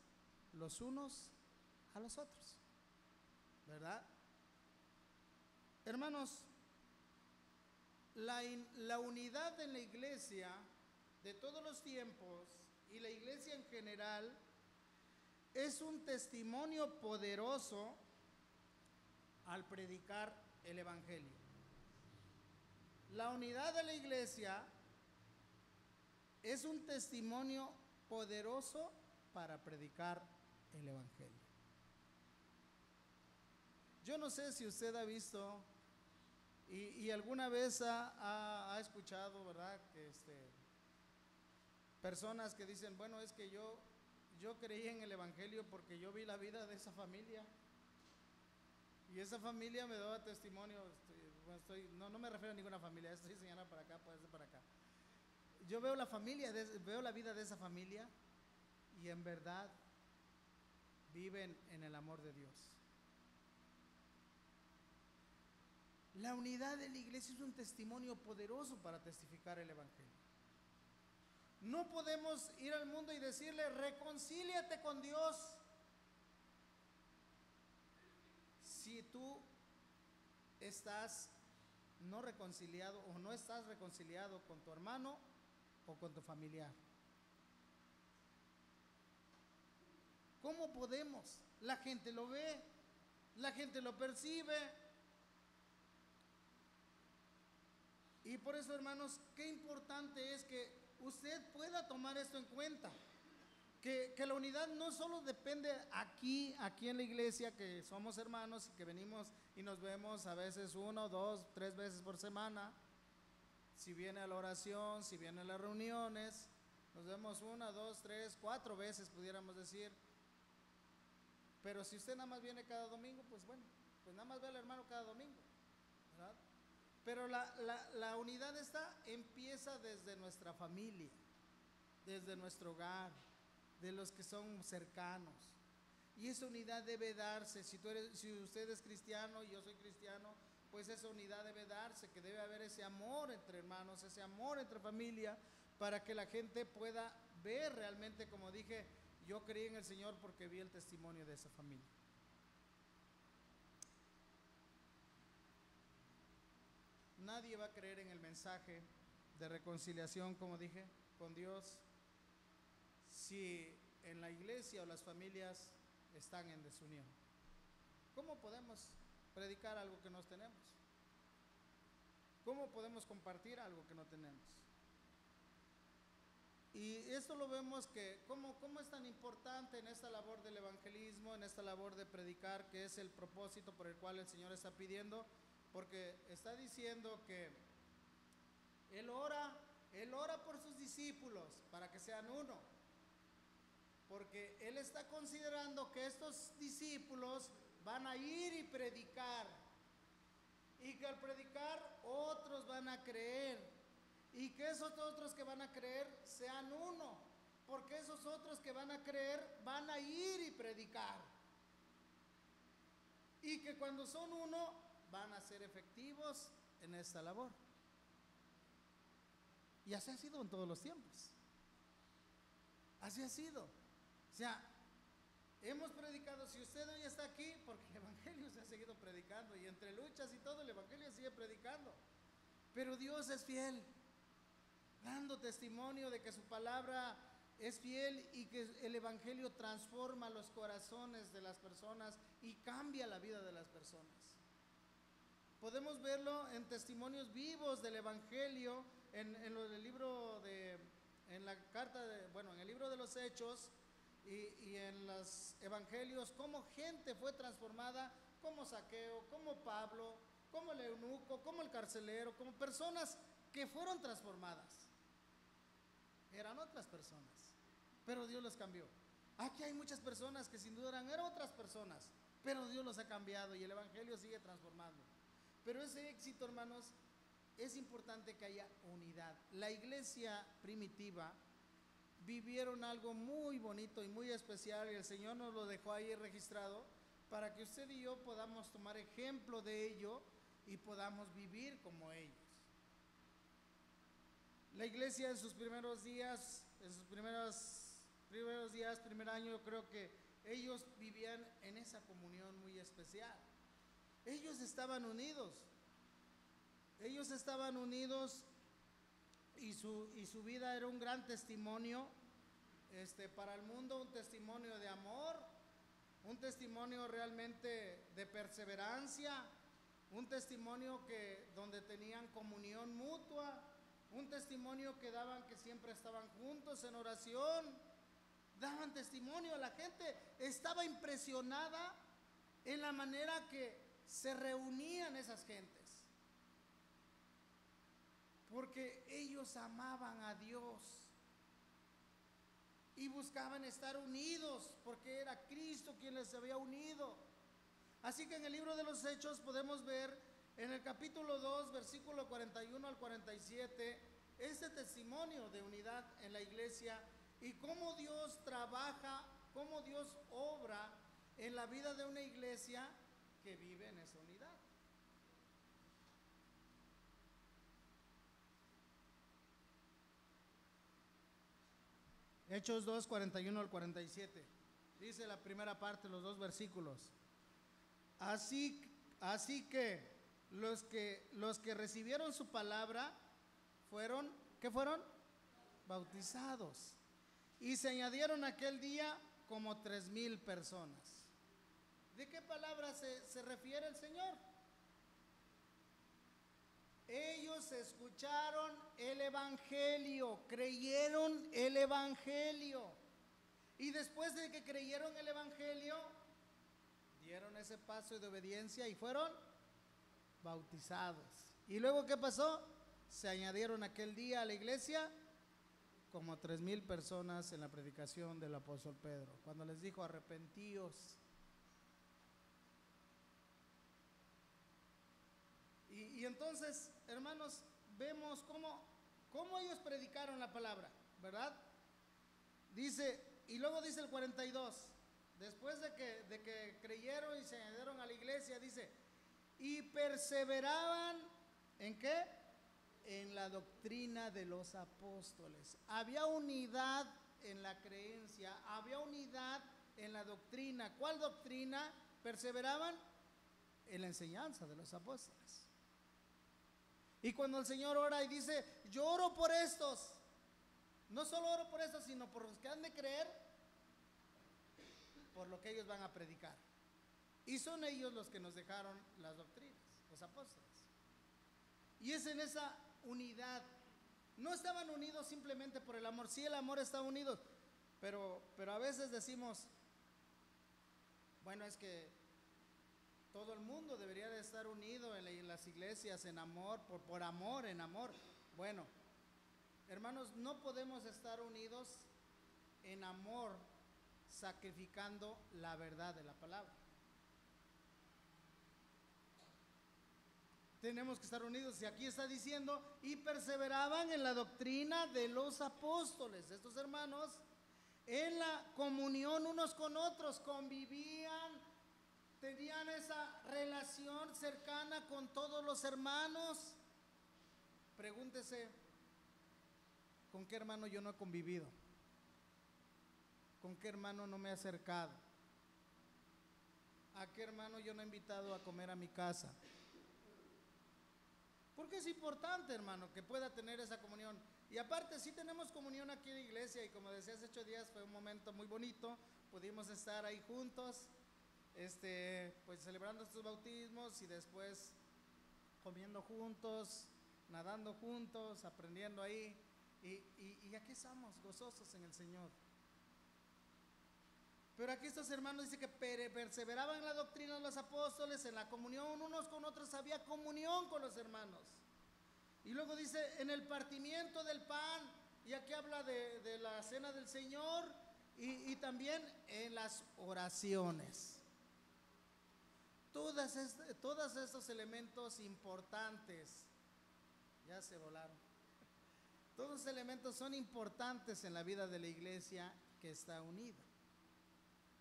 los unos a los otros. ¿Verdad? Hermanos, la unidad en la iglesia de todos los tiempos y la iglesia en general es un testimonio poderoso al predicar el evangelio. La unidad de la iglesia es un testimonio poderoso para predicar el evangelio. Yo no sé si usted ha visto y alguna vez ha escuchado, ¿verdad? Que personas que dicen, bueno, es que yo creí en el evangelio porque yo vi la vida de esa familia. Y esa familia me daba testimonio. No me refiero a ninguna familia, estoy señalando para acá, puede ser para acá. Yo veo veo la vida de esa familia y en verdad viven en el amor de Dios. La unidad de la iglesia es un testimonio poderoso para testificar el evangelio. No podemos ir al mundo y decirle, reconcíliate con Dios, si tú estás no reconciliado o no estás reconciliado con tu hermano o con tu familiar. ¿Cómo podemos? La gente lo ve, la gente lo percibe. Y por eso, hermanos, qué importante es que usted pueda tomar esto en cuenta. Que la unidad no solo depende aquí en la iglesia, que somos hermanos y que venimos y nos vemos a veces 1, 2, 3 veces por semana. Si viene a la oración, si viene a las reuniones, nos vemos 1, 2, 3, 4 veces, pudiéramos decir. Pero si usted nada más viene cada domingo, pues bueno, pues nada más ve al hermano cada domingo, ¿verdad? Pero la unidad empieza desde nuestra familia, desde nuestro hogar, de los que son cercanos. Y esa unidad debe darse. Si usted es cristiano y yo soy cristiano, pues esa unidad debe darse, que debe haber ese amor entre hermanos, ese amor entre familia, para que la gente pueda ver realmente, como dije, yo creí en el Señor porque vi el testimonio de esa familia. Nadie va a creer en el mensaje de reconciliación, como dije, con Dios, si en la iglesia o las familias están en desunión. ¿Cómo podemos predicar algo que no tenemos? ¿Cómo podemos compartir algo que no tenemos? Y esto lo vemos que cómo es tan importante en esta labor del evangelismo, en esta labor de predicar, que es el propósito por el cual el Señor está pidiendo, porque está diciendo que Él ora por sus discípulos para que sean uno, porque Él está considerando que estos discípulos van a ir y predicar, y que al predicar otros van a creer, y que esos otros que van a creer sean uno, porque esos otros que van a creer van a ir y predicar. y que cuando son uno van a ser efectivos en esta labor. Y así ha sido en todos los tiempos. Así ha sido. O sea, hemos predicado, si usted hoy está aquí, porque el Evangelio se ha seguido predicando, y entre luchas y todo, el Evangelio sigue predicando. Pero Dios es fiel, dando testimonio de que su palabra es fiel y que el Evangelio transforma los corazones de las personas y cambia la vida de las personas. Podemos verlo en testimonios vivos del Evangelio, en el libro de, en la carta de, bueno, en el libro de los Hechos y en los Evangelios, cómo gente fue transformada, como Zaqueo, como Pablo, como el eunuco, como el carcelero, como personas que fueron transformadas. Eran otras personas, pero Dios los cambió. Aquí hay muchas personas que sin duda eran otras personas, pero Dios los ha cambiado y el Evangelio sigue transformando. Pero ese éxito, hermanos, es importante que haya unidad. La iglesia primitiva vivieron algo muy bonito y muy especial, y el Señor nos lo dejó ahí registrado para que usted y yo podamos tomar ejemplo de ello y podamos vivir como ellos. La iglesia en sus primeros días, primer año, yo creo que ellos vivían en esa comunión muy especial. Ellos estaban unidos. Ellos estaban unidos y su vida era un gran testimonio para el mundo, un testimonio de amor, un testimonio realmente de perseverancia, un testimonio donde tenían comunión mutua, un testimonio que daban que siempre estaban juntos en oración, daban testimonio. La gente estaba impresionada en la manera que se reunían esas gentes, porque ellos amaban a Dios y buscaban estar unidos, porque era Cristo quien les había unido. Así que en el libro de los Hechos podemos ver en el capítulo 2, versículo 41 al 47, este testimonio de unidad en la iglesia y cómo Dios trabaja, cómo Dios obra en la vida de una iglesia que vive en esa unidad. Hechos 2, 41 al 47. Dice la primera parte, los dos versículos. Así que los que recibieron su palabra fueron, ¿qué fueron? Bautizados. Y se añadieron aquel día como 3,000 personas. ¿De qué palabra se refiere el Señor? Ellos escucharon el Evangelio, creyeron el Evangelio. Y después de que creyeron el Evangelio, dieron ese paso de obediencia y fueron bautizados. ¿Y luego qué pasó? Se añadieron aquel día a la iglesia como 3,000 personas en la predicación del apóstol Pedro, cuando les dijo: arrepentíos. Y entonces, hermanos, vemos cómo ellos predicaron la palabra, ¿verdad? Dice, y luego dice el 42, después de que creyeron y se añadieron a la iglesia, dice, y perseveraban, ¿en qué? En la doctrina de los apóstoles. Había unidad en la creencia, había unidad en la doctrina. ¿Cuál doctrina? Perseveraban en la enseñanza de los apóstoles. Y cuando el Señor ora y dice, yo oro por estos, no solo oro por estos, sino por los que han de creer, por lo que ellos van a predicar. Y son ellos los que nos dejaron las doctrinas, los apóstoles. Y es en esa unidad. No estaban unidos simplemente por el amor. Sí, el amor está unido, pero a veces decimos, bueno, es que todo el mundo debería de estar unido en las iglesias en amor, por amor, en amor. Bueno, hermanos, no podemos estar unidos en amor sacrificando la verdad de la palabra. Tenemos que estar unidos, y aquí está diciendo, y perseveraban en la doctrina de los apóstoles. Estos hermanos en la comunión unos con otros, convivían tenían esa relación cercana con todos los hermanos. Pregúntese, ¿con qué hermano yo no he convivido? ¿Con qué hermano no me he acercado? ¿A qué hermano yo no he invitado a comer a mi casa? Porque es importante, hermano, que pueda tener esa comunión. Y aparte, sí tenemos comunión aquí en la iglesia, y como decía hace 8 días, fue un momento muy bonito. Pudimos estar ahí juntos, pues celebrando estos bautismos y después comiendo juntos, nadando juntos, aprendiendo ahí. Y aquí estamos, gozosos en el Señor. Pero aquí estos hermanos dicen que perseveraban en la doctrina de los apóstoles, en la comunión unos con otros, había comunión con los hermanos. Y luego dice, en el partimiento del pan, y aquí habla de la cena del Señor, y también en las oraciones. Todos estos elementos importantes, ya se volaron. Todos los elementos son importantes en la vida de la iglesia que está unida.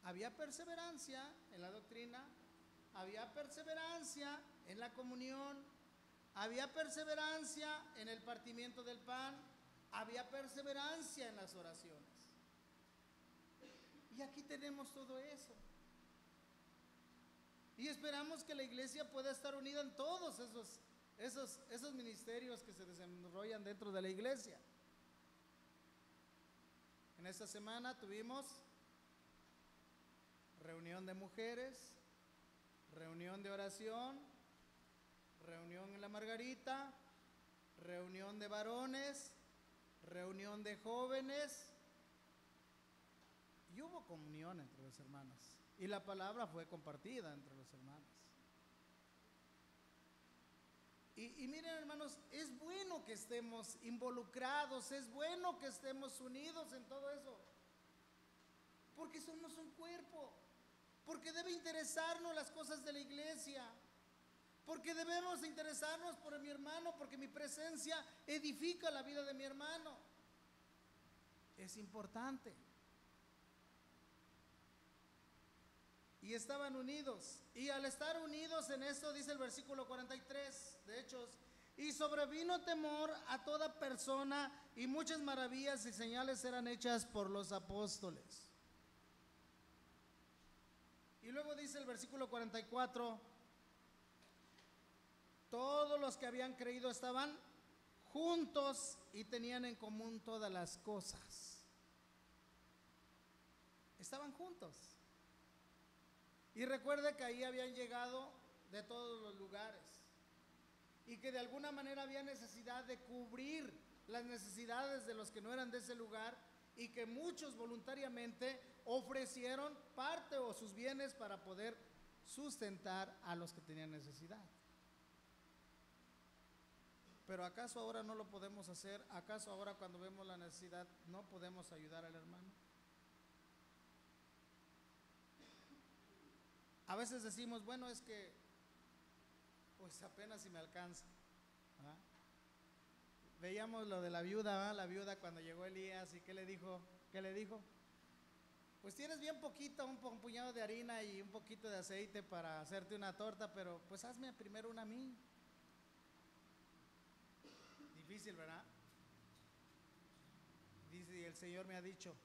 Había perseverancia en la doctrina, había perseverancia en la comunión, había perseverancia en el partimiento del pan, había perseverancia en las oraciones. Y aquí tenemos todo eso. Y esperamos que la iglesia pueda estar unida en todos esos ministerios que se desarrollan dentro de la iglesia. En esta semana tuvimos reunión de mujeres, reunión de oración, reunión en la Margarita, reunión de varones, reunión de jóvenes, y hubo comunión entre los hermanos, y la palabra fue compartida entre los hermanos. Y miren, hermanos, es bueno que estemos involucrados, es bueno que estemos unidos en todo eso, porque somos un cuerpo, porque debe interesarnos las cosas de la iglesia, porque debemos interesarnos por mi hermano, porque mi presencia edifica la vida de mi hermano. Es importante. Y estaban unidos, y al estar unidos en esto, dice el versículo 43 de Hechos, y sobrevino temor a toda persona, y muchas maravillas y señales eran hechas por los apóstoles. Y luego dice el versículo 44, todos los que habían creído estaban juntos y tenían en común todas las cosas. Estaban juntos. Y recuerde que ahí habían llegado de todos los lugares, y que de alguna manera había necesidad de cubrir las necesidades de los que no eran de ese lugar, y que muchos voluntariamente ofrecieron parte o sus bienes para poder sustentar a los que tenían necesidad. Pero ¿acaso ahora no lo podemos hacer? ¿Acaso ahora cuando vemos la necesidad no podemos ayudar al hermano? A veces decimos, bueno, es que pues apenas si me alcanza, ¿verdad? Veíamos lo de la viuda, ¿verdad? La viuda cuando llegó Elías, ¿y qué le dijo? ¿Qué le dijo? Pues tienes bien poquito, un puñado de harina y un poquito de aceite para hacerte una torta, pero pues hazme primero una a mí. Difícil, ¿verdad? Dice, y el Señor me ha dicho,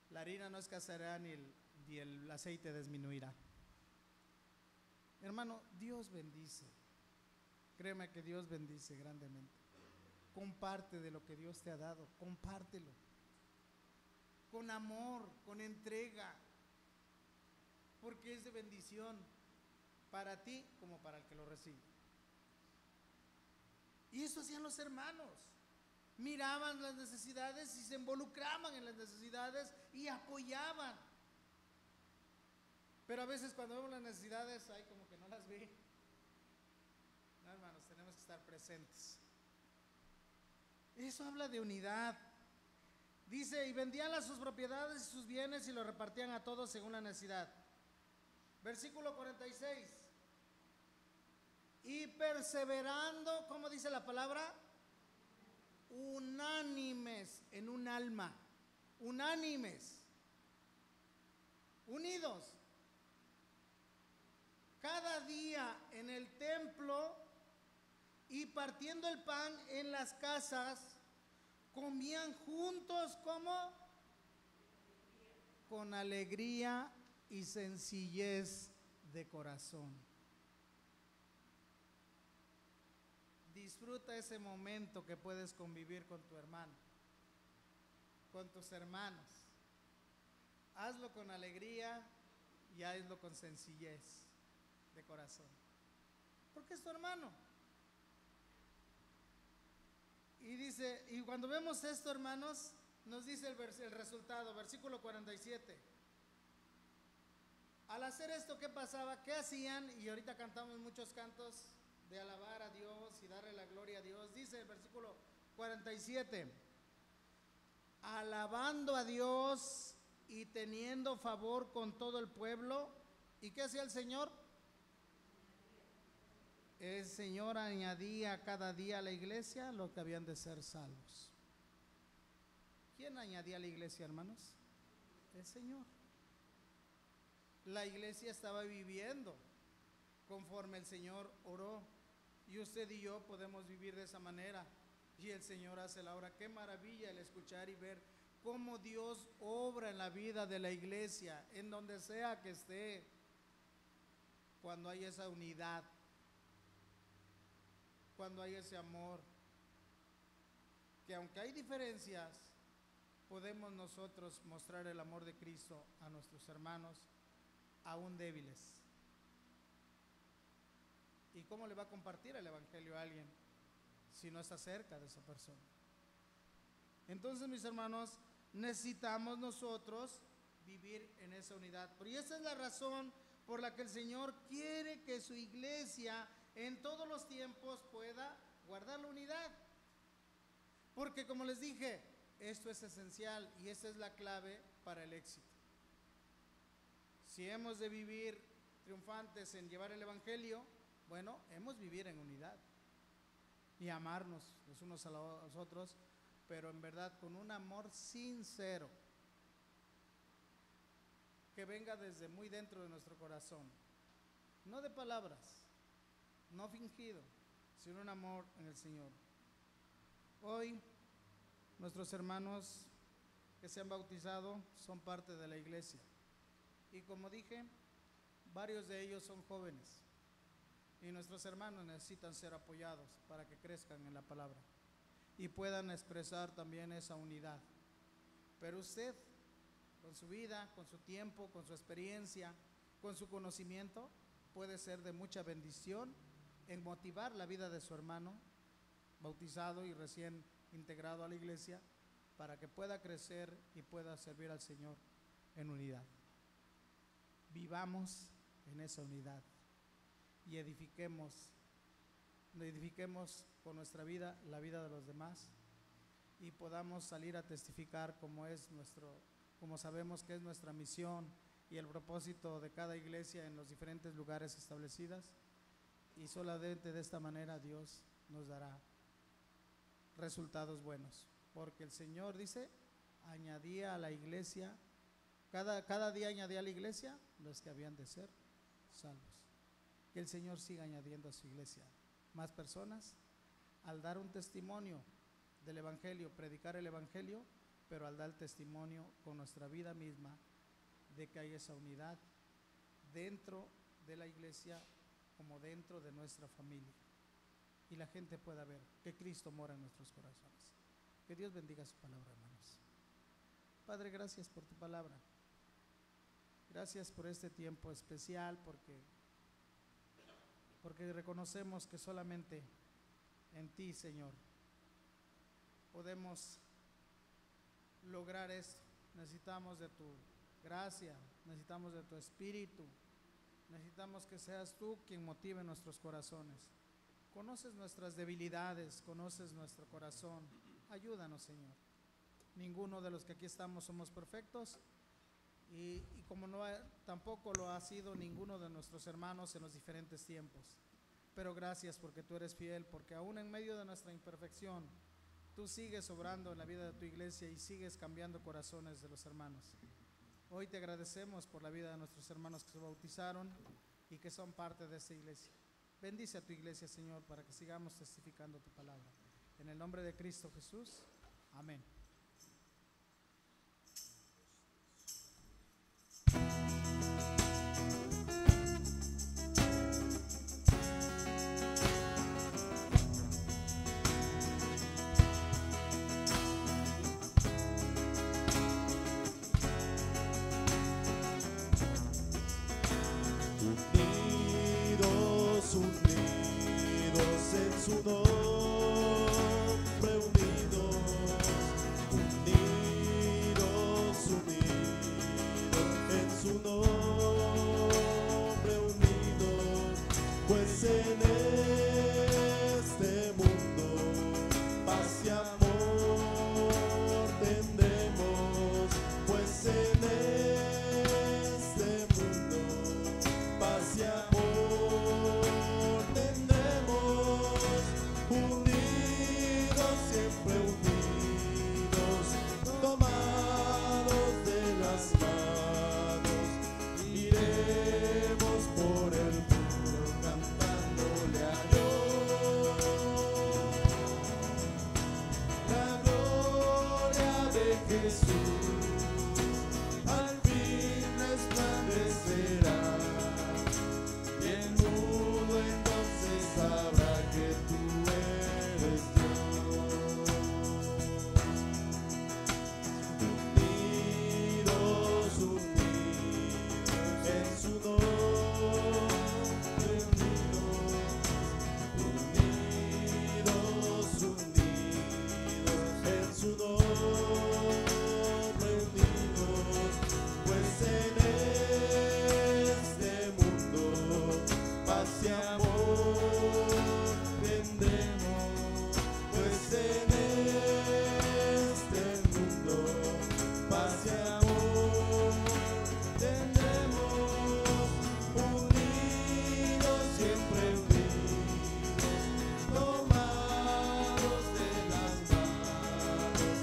la harina no escaseará ni el aceite disminuirá. Hermano, Dios bendice. Créeme que Dios bendice grandemente. Comparte de lo que Dios te ha dado, compártelo. Con amor, con entrega. Porque es de bendición para ti como para el que lo recibe. Y eso hacían los hermanos. Miraban las necesidades y se involucraban en las necesidades y apoyaban. Pero a veces cuando vemos las necesidades, hay como que no las ve. No, hermanos, tenemos que estar presentes. Eso habla de unidad. Dice, y vendían sus propiedades y sus bienes y lo repartían a todos según la necesidad. Versículo 46. Y perseverando, ¿cómo dice la palabra? Unánimes en un alma. Unánimes. Unidos. cada día en el templo y partiendo el pan en las casas, comían juntos como con alegría y sencillez de corazón. Disfruta ese momento que puedes convivir con tu hermano, con tus hermanos. Hazlo con alegría y hazlo con sencillez de corazón, porque es tu hermano. Y dice, y cuando vemos esto, hermanos, nos dice el resultado, versículo 47. Al hacer esto, ¿qué pasaba? ¿Qué hacían? Y ahorita cantamos muchos cantos de alabar a Dios y darle la gloria a Dios. Dice el versículo 47, alabando a Dios y teniendo favor con todo el pueblo. ¿Y qué hacía el Señor? El Señor añadía cada día a la iglesia lo que habían de ser salvos. ¿Quién añadía a la iglesia, hermanos? El Señor. La iglesia estaba viviendo conforme el Señor oró, y usted y yo podemos vivir de esa manera, y el Señor hace la obra. Qué maravilla el escuchar y ver cómo Dios obra en la vida de la iglesia, en donde sea que esté, cuando hay esa unidad, cuando hay ese amor, que aunque hay diferencias, podemos nosotros mostrar el amor de Cristo a nuestros hermanos, aún débiles. ¿Y cómo le va a compartir el evangelio a alguien si no está cerca de esa persona? Entonces, mis hermanos, necesitamos nosotros vivir en esa unidad. Y esa es la razón por la que el Señor quiere que su iglesia en todos los tiempos pueda guardar la unidad. Porque, como les dije, esto es esencial y esa es la clave para el éxito. Si hemos de vivir triunfantes en llevar el evangelio, bueno, hemos de vivir en unidad y amarnos los unos a los otros, pero en verdad con un amor sincero que venga desde muy dentro de nuestro corazón, no de palabras, no fingido, sino un amor en el Señor. Hoy nuestros hermanos que se han bautizado son parte de la iglesia, y como dije, varios de ellos son jóvenes, y nuestros hermanos necesitan ser apoyados para que crezcan en la palabra y puedan expresar también esa unidad. Pero usted, con su vida, con su tiempo, con su experiencia, con su conocimiento, puede ser de mucha bendición en motivar la vida de su hermano bautizado y recién integrado a la iglesia, para que pueda crecer y pueda servir al Señor en unidad. Vivamos en esa unidad y edifiquemos con nuestra vida la vida de los demás, y podamos salir a testificar como sabemos que es nuestra misión y el propósito de cada iglesia en los diferentes lugares establecidas, y solamente de esta manera Dios nos dará resultados buenos, porque el Señor dice, añadía a la iglesia, cada día añadía a la iglesia los que habían de ser salvos. Que el Señor siga añadiendo a su iglesia más personas al dar un testimonio del evangelio, predicar el evangelio, pero al dar testimonio con nuestra vida misma de que hay esa unidad dentro de la iglesia como dentro de nuestra familia, y la gente pueda ver que Cristo mora en nuestros corazones. Que Dios bendiga su palabra, hermanos. Padre, gracias por tu palabra. Gracias por este tiempo especial, porque reconocemos que solamente en ti, Señor, podemos lograr esto. Necesitamos de tu gracia, necesitamos de tu espíritu, necesitamos que seas tú quien motive nuestros corazones. Conoces nuestras debilidades, conoces nuestro corazón. Ayúdanos, Señor. Ninguno de los que aquí estamos somos perfectos, y como tampoco lo ha sido ninguno de nuestros hermanos en los diferentes tiempos. Pero gracias porque tú eres fiel, porque aún en medio de nuestra imperfección, tú sigues obrando en la vida de tu iglesia y sigues cambiando corazones de los hermanos. Hoy te agradecemos por la vida de nuestros hermanos que se bautizaron, y que son parte de esta iglesia. Bendice a tu iglesia, Señor, para que sigamos testificando tu palabra. En el nombre de Cristo Jesús, amén. Unidos, unidos en su nombre, unidos, unidos, unidos en su nombre, unidos, pues en este mundo paz y amor tendremos, pues en este mundo paz y amor tendremos, unidos, siempre unidos, tomados de las manos, iremos por el mundo cantándole a Dios la gloria de Jesús, al fin resplandecerá. Y el mundo entonces sabrá que tú eres Dios. Unidos, unidos en su nombre, unidos, unidos, unidos en su nombre, unidos, pues en este mundo paz y amor tendremos, pues en este mundo paz y amor tendremos, unidos, siempre unidos, tomados de las manos,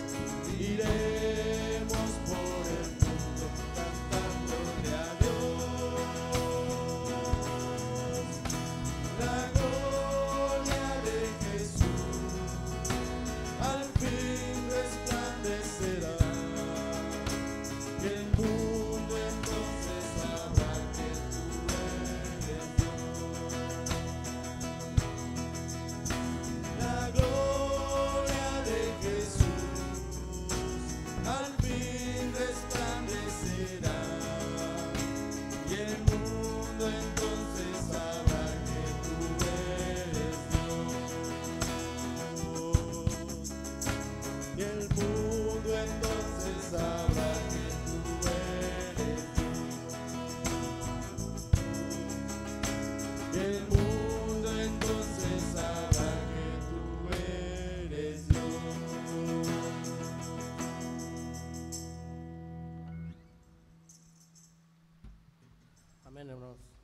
iremos por el mundo cantándole a Dios la gloria de Jesús, al fin resplandecerá. Y el mundo entonces sabrá que tú eres Dios. La gloria de Jesús, al fin resplandecerá. Y el mundo entonces sabrá que tú eres Dios. Y el mundo entonces sabrá que tú eres Dios. Y el mundo entonces sabrá que tú eres Dios. Amén, hermanos.